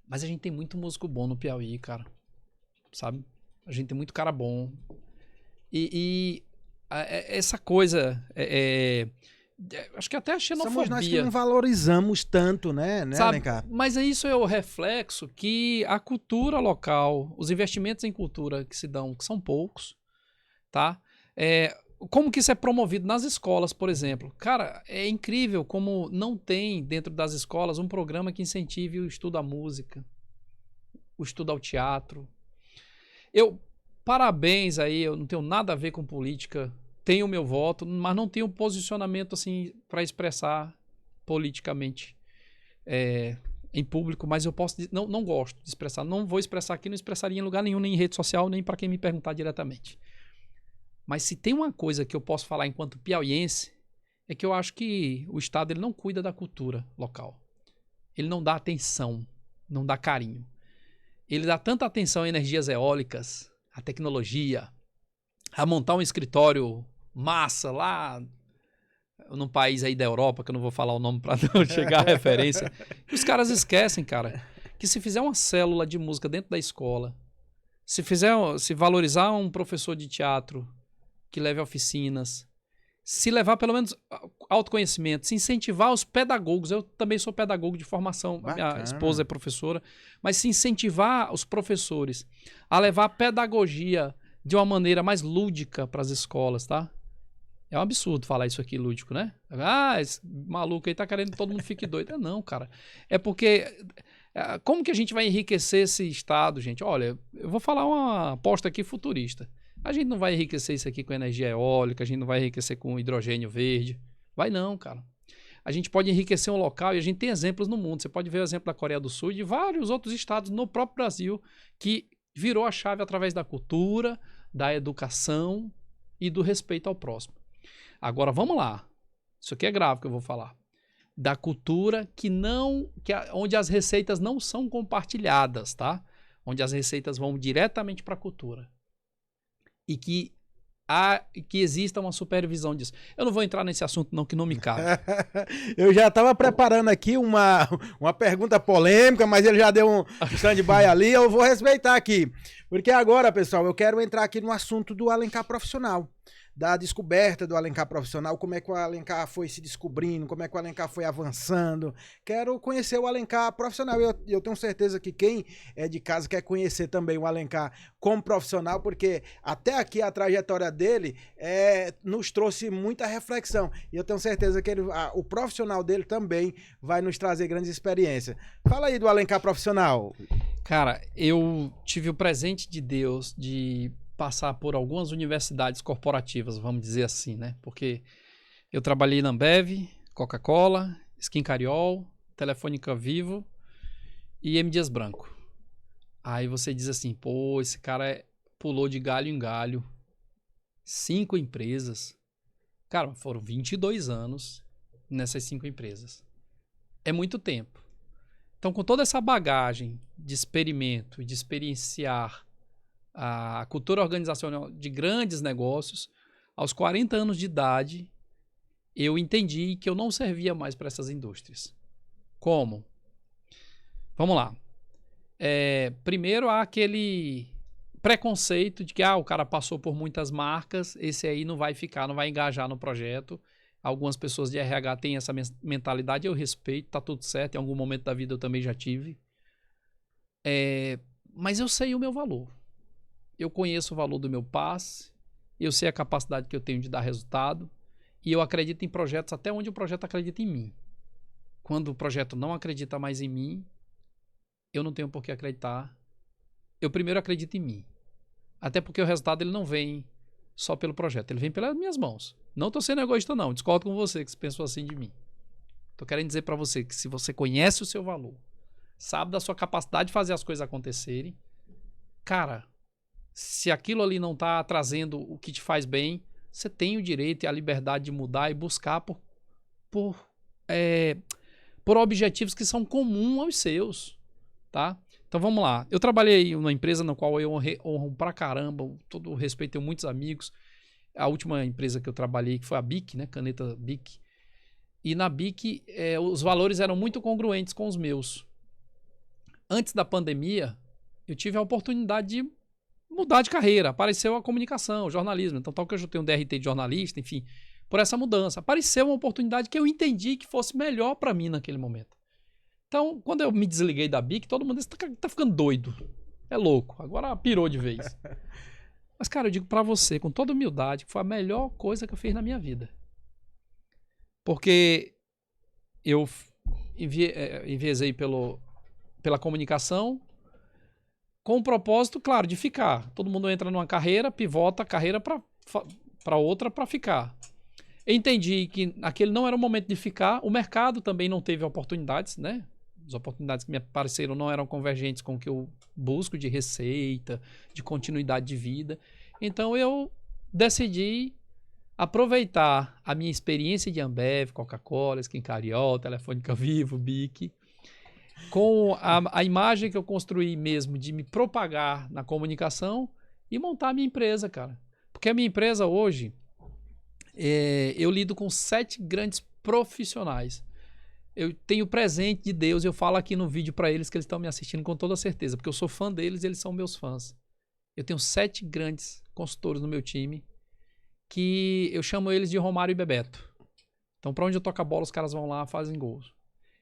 Mas a gente tem muito músico bom no Piauí, cara. Sabe? A gente tem muito cara bom. Essa coisa... acho que até a xenofobia... Somos nós que não valorizamos tanto, né Alencar? Mas isso é o reflexo que a cultura local, os investimentos em cultura que se dão, que são poucos, tá? Como que isso é promovido nas escolas, por exemplo? Cara, é incrível como não tem dentro das escolas um programa que incentive o estudo à música, o estudo ao teatro. Parabéns aí, eu não tenho nada a ver com política, tenho o meu voto, mas não tenho um posicionamento assim para expressar politicamente em público, mas eu posso não gosto de expressar, não vou expressar aqui, não expressaria em lugar nenhum, nem em rede social, nem para quem me perguntar diretamente. Mas se tem uma coisa que eu posso falar enquanto piauiense, é que eu acho que o Estado ele não cuida da cultura local. Ele não dá atenção, não dá carinho. Ele dá tanta atenção a energias eólicas, a tecnologia, a montar um escritório massa lá num país aí da Europa, que eu não vou falar o nome para não chegar à referência. E os caras esquecem, cara, que se fizer uma célula de música dentro da escola, se valorizar um professor de teatro que leve oficinas, se levar pelo menos autoconhecimento, se incentivar os pedagogos, eu também sou pedagogo de formação, Bacana. Minha esposa é professora, mas se incentivar os professores a levar a pedagogia de uma maneira mais lúdica para as escolas, tá? É um absurdo falar isso aqui lúdico, né? Esse maluco aí tá querendo que todo mundo fique doido. Não, cara. É porque... Como que a gente vai enriquecer esse estado, gente? Olha, eu vou falar uma aposta aqui futurista. A gente não vai enriquecer isso aqui com energia eólica, a gente não vai enriquecer com hidrogênio verde. Vai não, cara. A gente pode enriquecer um local e a gente tem exemplos no mundo. Você pode ver o exemplo da Coreia do Sul e de vários outros estados no próprio Brasil que virou a chave através da cultura, da educação e do respeito ao próximo. Agora, vamos lá. Isso aqui é grave que eu vou falar. Da cultura onde as receitas não são compartilhadas, tá? Onde as receitas vão diretamente para a cultura. E que exista uma supervisão disso. Eu não vou entrar nesse assunto não, que não me cabe. Eu já estava preparando aqui uma pergunta polêmica, mas ele já deu um stand-by ali, eu vou respeitar aqui. Porque agora, pessoal, eu quero entrar aqui no assunto do Alencar profissional. da descoberta do Alencar profissional, como é que o Alencar foi se descobrindo, como é que o Alencar foi avançando. Quero conhecer o Alencar profissional. Eu tenho certeza que quem é de casa quer conhecer também o Alencar como profissional, porque até aqui a trajetória dele nos trouxe muita reflexão. E eu tenho certeza que o profissional dele também vai nos trazer grandes experiências. Fala aí do Alencar profissional. Cara, eu tive o presente de Deus de passar por algumas universidades corporativas, vamos dizer assim, né? Porque eu trabalhei na Ambev, Coca-Cola, Skin Cariol, Telefônica Vivo e M. Dias Branco. Aí você diz assim, pô, esse cara pulou de galho em galho. 5 empresas. Cara, foram 22 anos nessas 5 empresas. É muito tempo. Então, com toda essa bagagem de experimento e de experienciar a cultura organizacional de grandes negócios, aos 40 anos de idade, eu entendi que eu não servia mais para essas indústrias. Como? Vamos lá. Primeiro, há aquele preconceito de que o cara passou por muitas marcas, esse aí não vai ficar, não vai engajar no projeto. Algumas pessoas de RH têm essa mentalidade, eu respeito, tá tudo certo, em algum momento da vida eu também já tive. Mas eu sei o meu valor. Eu conheço o valor do meu passe, eu sei a capacidade que eu tenho de dar resultado, e eu acredito em projetos até onde o projeto acredita em mim. Quando o projeto não acredita mais em mim, eu não tenho por que acreditar. Eu primeiro acredito em mim. Até porque o resultado ele não vem só pelo projeto, ele vem pelas minhas mãos. Não estou sendo egoísta não, discordo com você que pensou assim de mim. Estou querendo dizer para você que se você conhece o seu valor, sabe da sua capacidade de fazer as coisas acontecerem, cara, se aquilo ali não está trazendo o que te faz bem, você tem o direito e a liberdade de mudar e buscar por objetivos que são comuns aos seus, tá? Então vamos lá. Eu trabalhei em uma empresa na qual eu honro pra caramba, todo o respeito, tenho muitos amigos. A última empresa que eu trabalhei, que foi a BIC, né? Caneta BIC. E na BIC, os valores eram muito congruentes com os meus. Antes da pandemia, eu tive a oportunidade de mudar de carreira. Apareceu a comunicação, o jornalismo. Então, tal que eu já tenho um DRT de jornalista, enfim, por essa mudança. Apareceu uma oportunidade que eu entendi que fosse melhor para mim naquele momento. Então, quando eu me desliguei da BIC, todo mundo disse, tá ficando doido. É louco. Agora pirou de vez. Mas, cara, eu digo pra você, com toda humildade, que foi a melhor coisa que eu fiz na minha vida. Porque eu enviesei pela comunicação com o propósito, claro, de ficar. Todo mundo entra numa carreira, pivota a carreira pra outra pra ficar. Eu entendi que aquele não era o momento de ficar. O mercado também não teve oportunidades, né? As oportunidades que me apareceram não eram convergentes com o que eu busco de receita, de continuidade de vida. Então eu decidi aproveitar a minha experiência de Ambev, Coca-Cola, Skin Cariol, Telefônica Vivo, BIC, com a imagem que eu construí mesmo de me propagar na comunicação e montar a minha empresa, cara. Porque a minha empresa hoje, eu lido com 7 grandes profissionais. Eu tenho presente de Deus, eu falo aqui no vídeo para eles que eles estão me assistindo com toda certeza, porque eu sou fã deles e eles são meus fãs. Eu tenho 7 grandes consultores no meu time, que eu chamo eles de Romário e Bebeto. Então, para onde eu toco a bola, os caras vão lá, fazem gols.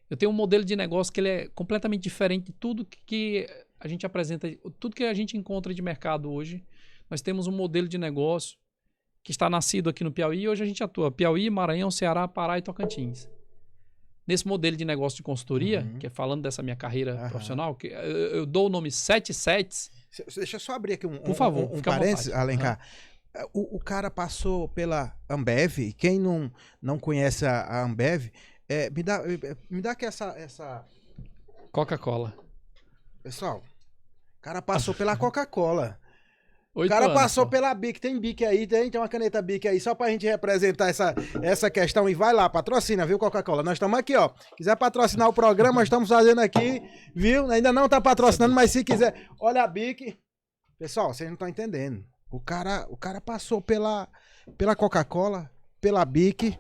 Eu tenho um modelo de negócio que ele é completamente diferente de tudo que a gente apresenta, tudo que a gente encontra de mercado hoje. Nós temos um modelo de negócio que está nascido aqui no Piauí e hoje a gente atua Piauí, Maranhão, Ceará, Pará e Tocantins. Nesse modelo de negócio de consultoria, que é falando dessa minha carreira profissional, que eu dou o nome 7 sets. Deixa eu só abrir aqui por favor, um parênteses, Alencar. O cara passou pela Ambev, quem não conhece a Ambev, me dá aqui essa... Coca-Cola. Pessoal, o cara passou pela Coca-Cola. O 8 cara anos, passou pô. pela BIC, tem BIC aí, tem uma caneta BIC aí, só pra gente representar essa questão. E vai lá, patrocina, viu, Coca-Cola? Nós estamos aqui, ó. Quiser patrocinar o programa, nós estamos fazendo aqui, viu? Ainda não tá patrocinando, mas se quiser, olha a BIC. Pessoal, vocês não estão entendendo. O cara passou pela Coca-Cola, pela BIC.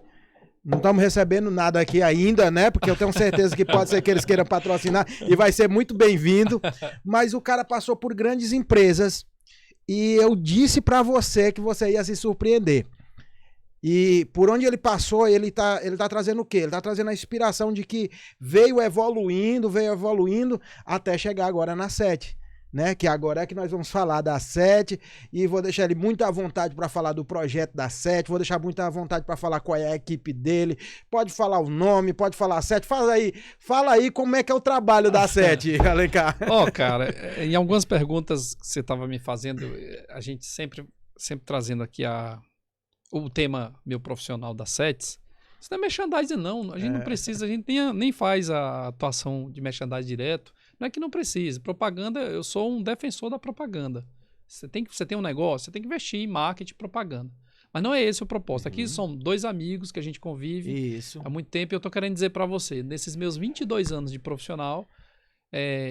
Não estamos recebendo nada aqui ainda, né? Porque eu tenho certeza que pode ser que eles queiram patrocinar e vai ser muito bem-vindo. Mas o cara passou por grandes empresas. E eu disse pra você que você ia se surpreender. E por onde ele passou, ele tá trazendo o quê? Ele tá trazendo a inspiração de que veio evoluindo até chegar agora na 7, né? Que agora é que nós vamos falar da 7 e vou deixar ele muito à vontade para falar do projeto da 7, vou deixar muito à vontade para falar qual é a equipe dele, pode falar o nome, pode falar a 7, fala aí como é que é o trabalho da 7, Alencar. Cara, em algumas perguntas que você estava me fazendo, a gente sempre trazendo aqui o tema meu profissional da SETS, isso não é merchandising não, a gente não precisa, a gente nem faz a atuação de merchandising direto, não é que não precisa, propaganda, eu sou um defensor da propaganda, você tem um negócio, você tem que investir em marketing e propaganda, mas não é esse o propósito, aqui são dois amigos que a gente convive há muito tempo e eu estou querendo dizer para você, nesses meus 22 anos de profissional,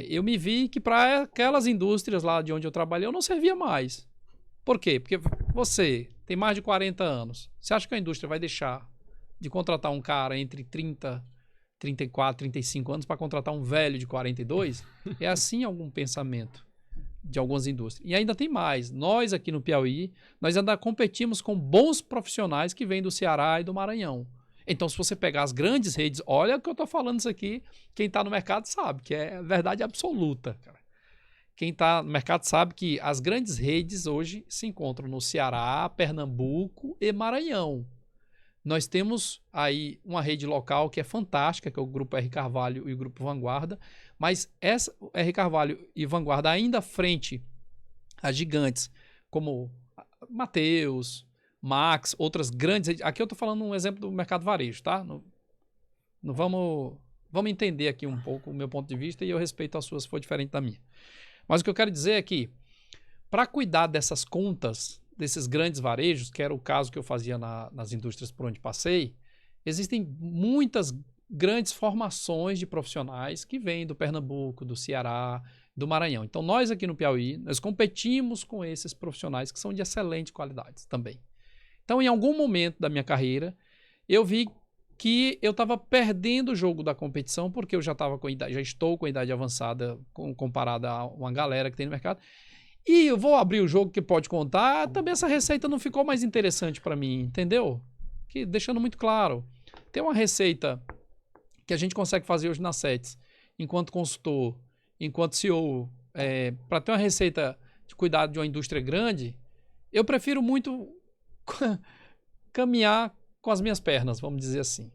eu me vi que para aquelas indústrias lá de onde eu trabalhei, eu não servia mais. Por quê? Porque você tem mais de 40 anos. Você acha que a indústria vai deixar de contratar um cara entre 30, 34, 35 anos para contratar um velho de 42? É assim algum pensamento de algumas indústrias. E ainda tem mais. Nós aqui no Piauí, nós ainda competimos com bons profissionais que vêm do Ceará e do Maranhão. Então, se você pegar as grandes redes, olha o que eu estou falando isso aqui, quem está no mercado sabe, que é verdade absoluta, cara. Quem está no mercado sabe que as grandes redes hoje se encontram no Ceará, Pernambuco e Maranhão. Nós temos aí uma rede local que é fantástica, que é o Grupo R. Carvalho e o Grupo Vanguarda, mas essa R. Carvalho e Vanguarda ainda frente a gigantes como Mateus, Max, outras grandes redes. Aqui eu estou falando um exemplo do mercado varejo, tá? Não vamos entender aqui um pouco o meu ponto de vista e eu respeito a sua se for diferente da minha. Mas o que eu quero dizer é que, para cuidar dessas contas, desses grandes varejos, que era o caso que eu fazia nas indústrias por onde passei, existem muitas grandes formações de profissionais que vêm do Pernambuco, do Ceará, do Maranhão. Então, nós aqui no Piauí, nós competimos com esses profissionais que são de excelente qualidade também. Então, em algum momento da minha carreira, eu vi que eu estava perdendo o jogo da competição, porque eu já estou com a idade avançada comparada a uma galera que tem no mercado. E eu vou abrir o jogo que pode contar, também essa receita não ficou mais interessante para mim, entendeu? Que, deixando muito claro, tem uma receita que a gente consegue fazer hoje na SETS, enquanto consultor, enquanto CEO, para ter uma receita de cuidado de uma indústria grande, eu prefiro muito caminhar com as minhas pernas, vamos dizer assim.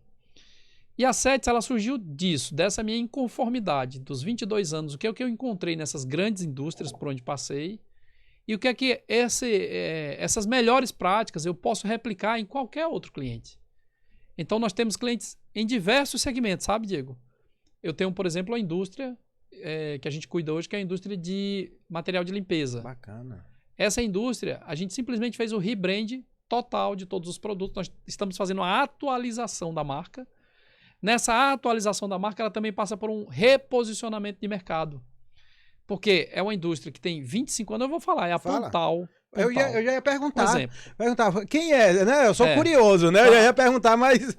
E a SETS, ela surgiu dessa minha inconformidade, dos 22 anos, o que é que eu encontrei nessas grandes indústrias por onde passei, e o que é que essas melhores práticas eu posso replicar em qualquer outro cliente. Então, nós temos clientes em diversos segmentos, sabe, Diego? Eu tenho, por exemplo, a indústria que a gente cuida hoje, que é a indústria de material de limpeza. Bacana. Essa indústria, a gente simplesmente fez o rebrand total de todos os produtos. Nós estamos fazendo uma atualização da marca. Nessa atualização da marca, ela também passa por um reposicionamento de mercado. Porque é uma indústria que tem 25 anos, eu vou falar, é a Pontal. Eu já ia perguntar. Por exemplo. Perguntar quem é, né? Eu sou curioso, né? Eu já ia perguntar, mas...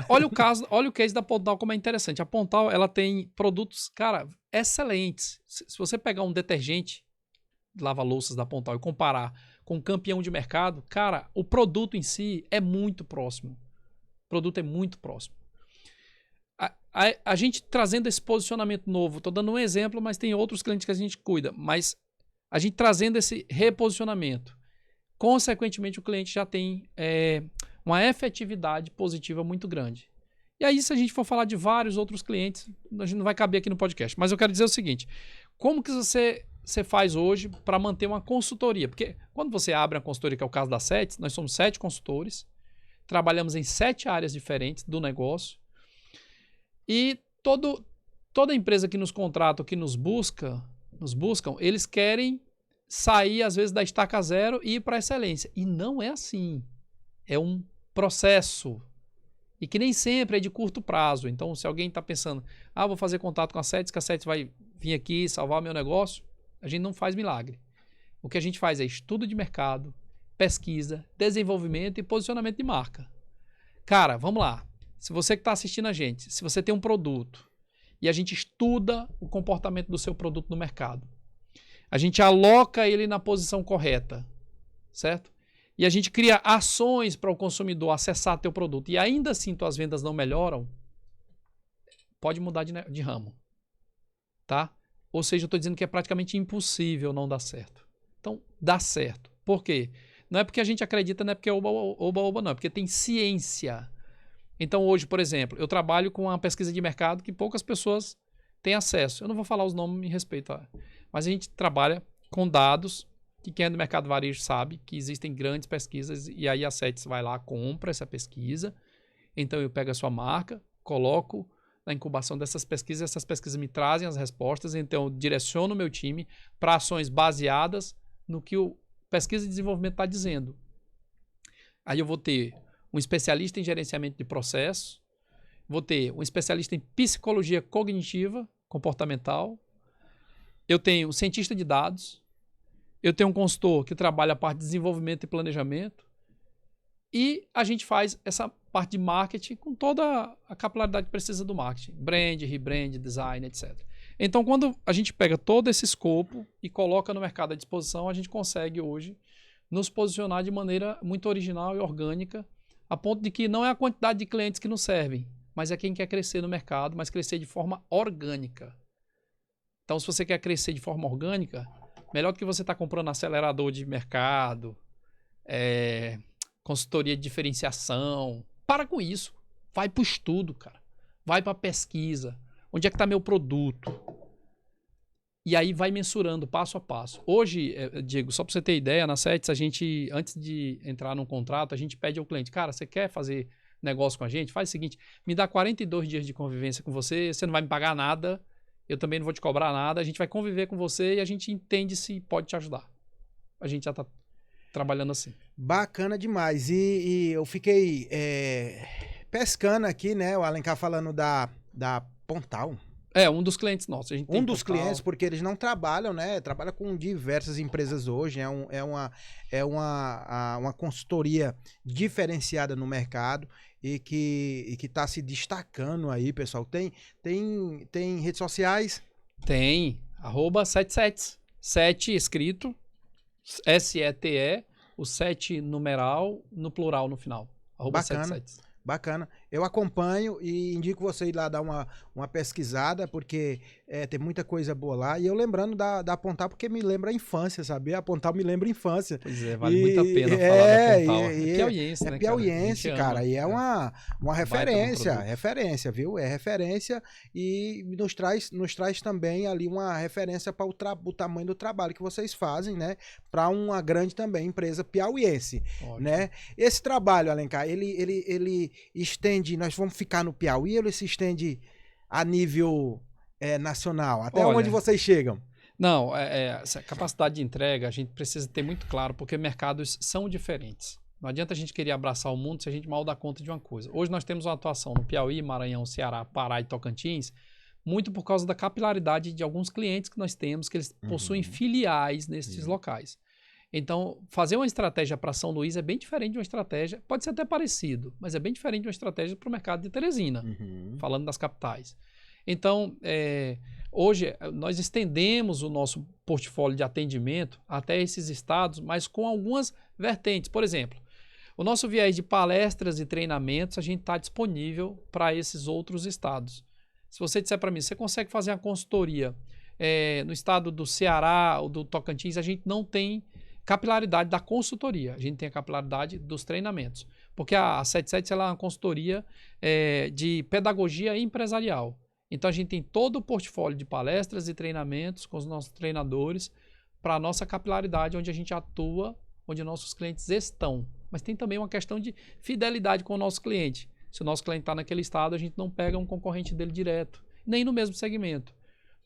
Olha o case da Pontal, como é interessante. A Pontal, ela tem produtos, cara, excelentes. Se você pegar um detergente de lava-louças da Pontal e comparar com um campeão de mercado, cara, o produto em si é muito próximo. O produto é muito próximo. A gente trazendo esse posicionamento novo, estou dando um exemplo, mas tem outros clientes que a gente cuida, mas a gente trazendo esse reposicionamento, consequentemente o cliente já tem uma efetividade positiva muito grande. E aí, se a gente for falar de vários outros clientes, a gente não vai caber aqui no podcast, mas eu quero dizer o seguinte, como que você faz hoje para manter uma consultoria? Porque quando você abre uma consultoria, que é o caso da SETS, nós somos 7 consultores, trabalhamos em 7 áreas diferentes do negócio, e toda empresa que nos contrata, que nos buscam, eles querem sair, às vezes, da estaca zero e ir para a excelência. E não é assim. É um processo. E que nem sempre é de curto prazo. Então, se alguém está pensando, vou fazer contato com a SETS, que a SETS vai vir aqui salvar o meu negócio, a gente não faz milagre. O que a gente faz é estudo de mercado, pesquisa, desenvolvimento e posicionamento de marca. Cara, vamos lá. Se você que está assistindo a gente, se você tem um produto e a gente estuda o comportamento do seu produto no mercado, a gente aloca ele na posição correta, certo? e a gente cria ações para o consumidor acessar teu produto, e ainda assim tuas vendas não melhoram, pode mudar de ramo. Tá? Ou seja, eu estou dizendo que é praticamente impossível não dar certo. Então, dá certo. Por quê? Não é porque a gente acredita, não é porque é oba-oba, não. É porque tem ciência. Então, hoje, por exemplo, eu trabalho com uma pesquisa de mercado que poucas pessoas têm acesso. Eu não vou falar os nomes em respeito a... Mas a gente trabalha com dados que quem é do mercado varejo sabe que existem grandes pesquisas e aí a CETES vai lá, compra essa pesquisa. Então, eu pego a sua marca, coloco na incubação dessas pesquisas, essas pesquisas me trazem as respostas, então eu direciono o meu time para ações baseadas no que o pesquisa e desenvolvimento está dizendo. Aí eu vou ter um especialista em gerenciamento de processos, vou ter um especialista em psicologia cognitiva, comportamental, eu tenho um cientista de dados, eu tenho um consultor que trabalha a parte de desenvolvimento e planejamento, e a gente faz essa parte de marketing com toda a capilaridade que precisa do marketing. Brand, rebrand, design, etc. Então, quando a gente pega todo esse escopo e coloca no mercado à disposição, a gente consegue hoje nos posicionar de maneira muito original e orgânica, a ponto de que não é a quantidade de clientes que nos servem, mas é quem quer crescer no mercado, mas crescer de forma orgânica. Então, se você quer crescer de forma orgânica, melhor do que você estar comprando acelerador de mercado, consultoria de diferenciação. Para com isso. Vai para o estudo, cara. Vai para a pesquisa. Onde é que está meu produto? E aí vai mensurando passo a passo. Hoje, Diego, só para você ter ideia, na CETES, a gente, antes de entrar num contrato, a gente pede ao cliente, cara, você quer fazer negócio com a gente? Faz o seguinte, me dá 42 dias de convivência com você, você não vai me pagar nada, eu também não vou te cobrar nada, a gente vai conviver com você e a gente entende se pode te ajudar. A gente já está trabalhando assim. Bacana demais. E eu fiquei pescando aqui, né? O Alencar falando da Pontal. Um dos clientes nossos. A gente tem um dos Pontal. clientes, porque eles não trabalham, né? Trabalha com diversas empresas hoje. É uma consultoria diferenciada no mercado e que está se destacando aí, pessoal. Tem redes sociais? Tem. @77. 7 escrito. SETE, o 7 numeral, no plural no final. Bacana, 77. Bacana. Eu acompanho e indico você ir lá dar uma pesquisada, porque tem muita coisa boa lá. E eu lembrando da Pontal, porque me lembra a infância, sabia? A Pontal me lembra a infância. Pois é, vale muito a pena falar da Pontal. É piauiense, né, piauiense, cara. E é uma referência, viu? É referência e nos traz também ali uma referência para o tamanho do trabalho que vocês fazem, né? Para uma grande também empresa piauiense, né? Esse trabalho, Alencar, ele estende, nós vamos ficar no Piauí ou ele se estende a nível nacional? Até onde vocês chegam? Não, essa capacidade de entrega a gente precisa ter muito claro, porque mercados são diferentes. Não adianta a gente querer abraçar o mundo se a gente mal dá conta de uma coisa. Hoje nós temos uma atuação no Piauí, Maranhão, Ceará, Pará e Tocantins, muito por causa da capilaridade de alguns clientes que nós temos, que eles possuem filiais nesses locais. Então, fazer uma estratégia para São Luís é bem diferente de uma estratégia, pode ser até parecido, mas é bem diferente de uma estratégia para o mercado de Teresina, falando das capitais. Então, hoje nós estendemos o nosso portfólio de atendimento até esses estados, mas com algumas vertentes. Por exemplo, o nosso viés de palestras e treinamentos, a gente está disponível para esses outros estados. Se você disser para mim, você consegue fazer uma consultoria no estado do Ceará ou do Tocantins, a gente não tem capilaridade da consultoria, a gente tem a capilaridade dos treinamentos, porque a 77 ela é uma consultoria de pedagogia empresarial. Então a gente tem todo o portfólio de palestras e treinamentos com os nossos treinadores para a nossa capilaridade, onde a gente atua, onde nossos clientes estão. Mas tem também uma questão de fidelidade com o nosso cliente. Se o nosso cliente está naquele estado, a gente não pega um concorrente dele direto, nem no mesmo segmento.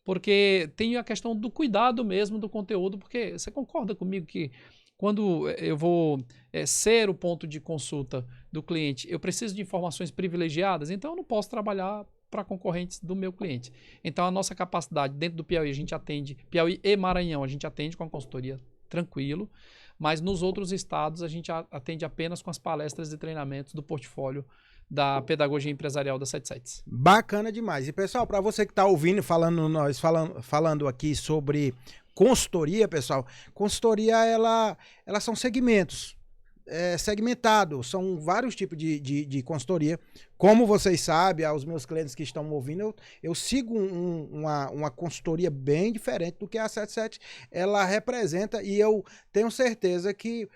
Porque tem a questão do cuidado mesmo do conteúdo, porque você concorda comigo que quando eu vou ser o ponto de consulta do cliente, eu preciso de informações privilegiadas, então eu não posso trabalhar para concorrentes do meu cliente. Então a nossa capacidade dentro do Piauí, a gente atende, Piauí e Maranhão, a gente atende com a consultoria tranquilo, mas nos outros estados a gente atende apenas com as palestras e treinamentos do portfólio da pedagogia empresarial da 77. Bacana demais. E pessoal, para você que está ouvindo, falando aqui sobre consultoria, pessoal, consultoria elas são segmentos. segmentado, são vários tipos de consultoria. Como vocês sabem, aos meus clientes que estão me ouvindo, eu sigo uma consultoria bem diferente do que a 77 ela representa, e eu tenho certeza que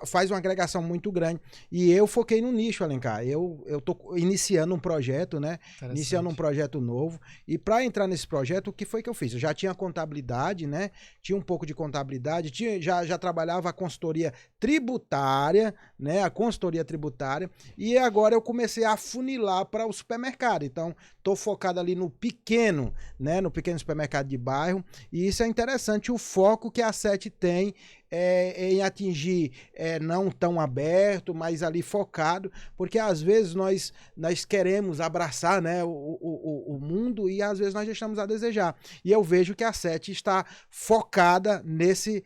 faz uma agregação muito grande. E eu foquei no nicho, Alencar. Eu tô iniciando um projeto, né? Iniciando um projeto novo. E para entrar nesse projeto, o que foi que eu fiz? Eu já tinha contabilidade, né? Tinha um pouco de contabilidade, já trabalhava a consultoria tributária, né? A consultoria tributária. E agora eu comecei a funilar para o supermercado. Então, estou focado ali no pequeno, né? No pequeno supermercado de bairro. E isso é interessante, o foco que a 7 tem em atingir não tão aberto, mas ali focado, porque às vezes nós queremos abraçar, né, o mundo, e às vezes nós deixamos a desejar. E eu vejo que a 7 está focada nesse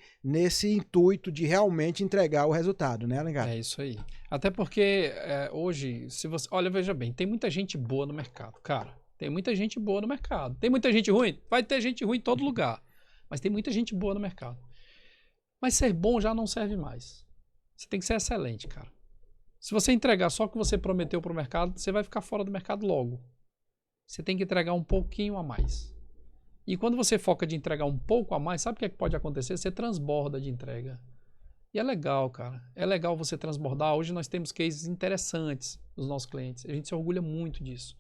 intuito de realmente entregar o resultado, né, Alencar? É isso aí. Até porque hoje, se você... Olha, veja bem, tem muita gente boa no mercado, cara. Tem muita gente boa no mercado. Tem muita gente ruim? Vai ter gente ruim em todo lugar. Mas tem muita gente boa no mercado. Mas ser bom já não serve mais. Você tem que ser excelente, cara. Se você entregar só o que você prometeu para o mercado, você vai ficar fora do mercado logo. Você tem que entregar um pouquinho a mais. E quando você foca de entregar um pouco a mais, sabe o que pode acontecer? Você transborda de entrega. E é legal, cara. É legal você transbordar. Hoje nós temos cases interessantes dos nossos clientes. A gente se orgulha muito disso.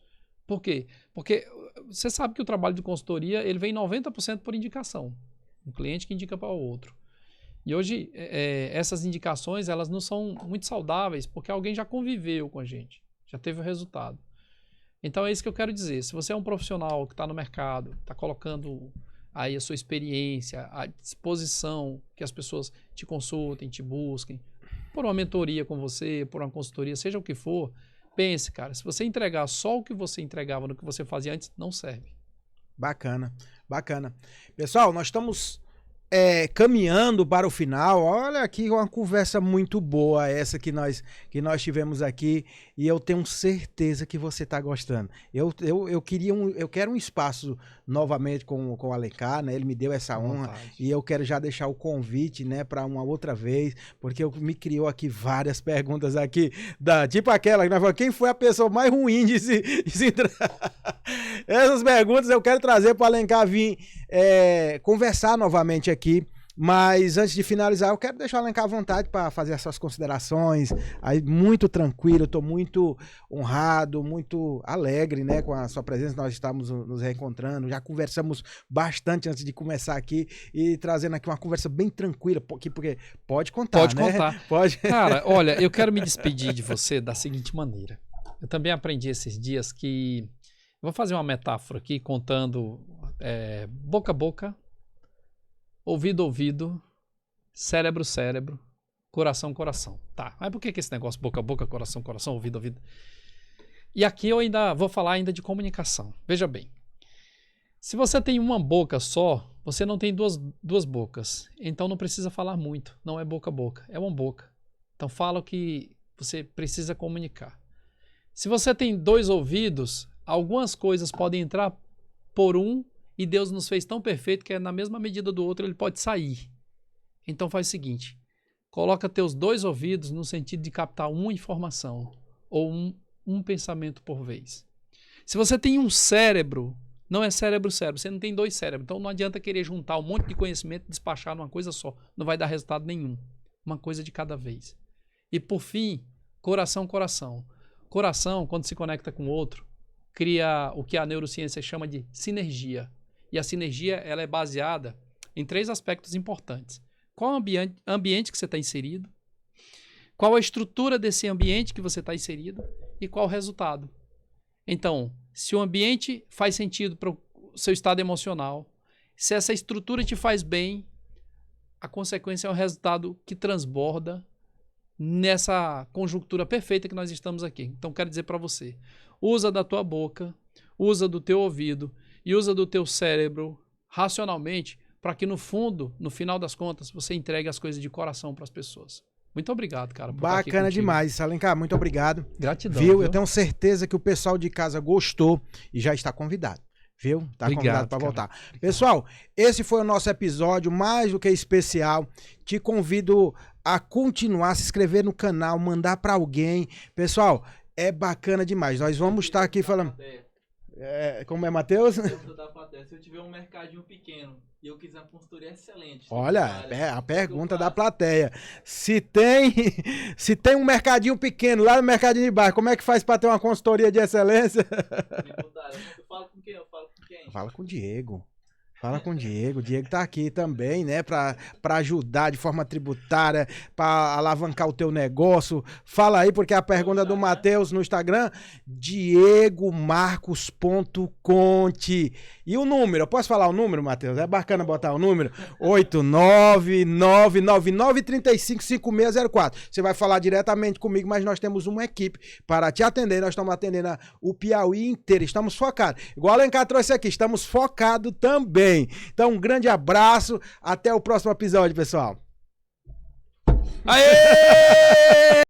Por quê? Porque você sabe que o trabalho de consultoria ele vem 90% por indicação. Um cliente que indica para o outro. E hoje, essas indicações, elas não são muito saudáveis, porque alguém já conviveu com a gente, já teve o resultado. Então é isso que eu quero dizer. Se você é um profissional que está no mercado, está colocando aí a sua experiência, à disposição, que as pessoas te consultem, te busquem, por uma mentoria com você, por uma consultoria, seja o que for, pense, cara, se você entregar só o que você entregava no que você fazia antes, não serve. Bacana, bacana. Pessoal, nós estamos... caminhando para o final. Olha aqui uma conversa muito boa essa que nós tivemos aqui, e eu tenho certeza que você está gostando. Eu quero um espaço novamente com o Alencar, né? Ele me deu essa honra e eu quero já deixar o convite, né, para uma outra vez, porque me criou aqui várias perguntas aqui, tipo aquela que nós falamos, quem foi a pessoa mais ruim de se Essas perguntas eu quero trazer para o Alencar vir conversar novamente aqui, mas antes de finalizar eu quero deixar o Alencar à vontade para fazer as suas considerações, aí muito tranquilo, estou muito honrado, muito alegre, né, com a sua presença. Nós estamos nos reencontrando, já conversamos bastante antes de começar aqui, e trazendo aqui uma conversa bem tranquila, porque pode contar, pode, né? Contar. Pode. Cara, olha, eu quero me despedir de você da seguinte maneira. Eu também aprendi esses dias que... Vou fazer uma metáfora aqui, contando boca a boca, ouvido a ouvido, cérebro a cérebro, coração a coração. Tá, mas por que esse negócio boca a boca, coração a coração, ouvido a ouvido? E aqui eu ainda vou falar ainda de comunicação. Veja bem, se você tem uma boca só, você não tem duas bocas. Então não precisa falar muito, não é boca a boca, é uma boca. Então fala o que você precisa comunicar. Se você tem dois ouvidos, algumas coisas podem entrar por um, e Deus nos fez tão perfeito que na mesma medida do outro ele pode sair. Então faz o seguinte, coloca teus dois ouvidos no sentido de captar uma informação ou um pensamento por vez. Se você tem um cérebro, não é cérebro, você não tem dois cérebros, então não adianta querer juntar um monte de conhecimento e despachar numa coisa só, não vai dar resultado nenhum. Uma coisa de cada vez. E por fim, coração. Coração, quando se conecta com o outro, cria o que a neurociência chama de sinergia. E a sinergia ela é baseada em 3 aspectos importantes. Qual o ambiente que você está inserido? Qual a estrutura desse ambiente que você está inserido? E qual o resultado? Então, se o ambiente faz sentido para o seu estado emocional, se essa estrutura te faz bem, a consequência é um resultado que transborda nessa conjuntura perfeita que nós estamos aqui. Então, quero dizer para você, usa da tua boca, usa do teu ouvido e usa do teu cérebro racionalmente para que no fundo, no final das contas, você entregue as coisas de coração para as pessoas. Muito obrigado, cara. Por Bacana demais, Alencar, muito obrigado. Gratidão. Viu? Eu tenho certeza que o pessoal de casa gostou e já está convidado. Viu? Tá Obrigado, convidado para cara. voltar. Pessoal, esse foi o nosso episódio, mais do que especial. Te convido a continuar, se inscrever no canal, mandar para alguém. Pessoal, é bacana demais. Nós vamos estar aqui falando... como é, Matheus? Se eu tiver um mercadinho pequeno e eu quiser uma consultoria excelente... Olha, a pergunta da plateia. Se tem um mercadinho pequeno lá no Mercadinho de Bairro, como é que faz para ter uma consultoria de excelência? Eu falo com quem? Eu falo com quem? Fala com o Diego. Fala com o Diego. O Diego tá aqui também, né? Pra ajudar de forma tributária, pra alavancar o teu negócio. Fala aí, porque a pergunta do Matheus no Instagram, diegomarcos.conte. E o número, eu posso falar o número, Matheus? É bacana botar o número? 89999355604. Você vai falar diretamente comigo, mas nós temos uma equipe para te atender. Nós estamos atendendo o Piauí inteiro. Estamos focados. Igual o Alencar trouxe aqui, estamos focados também. Então, um grande abraço. Até o próximo episódio, pessoal. Aê!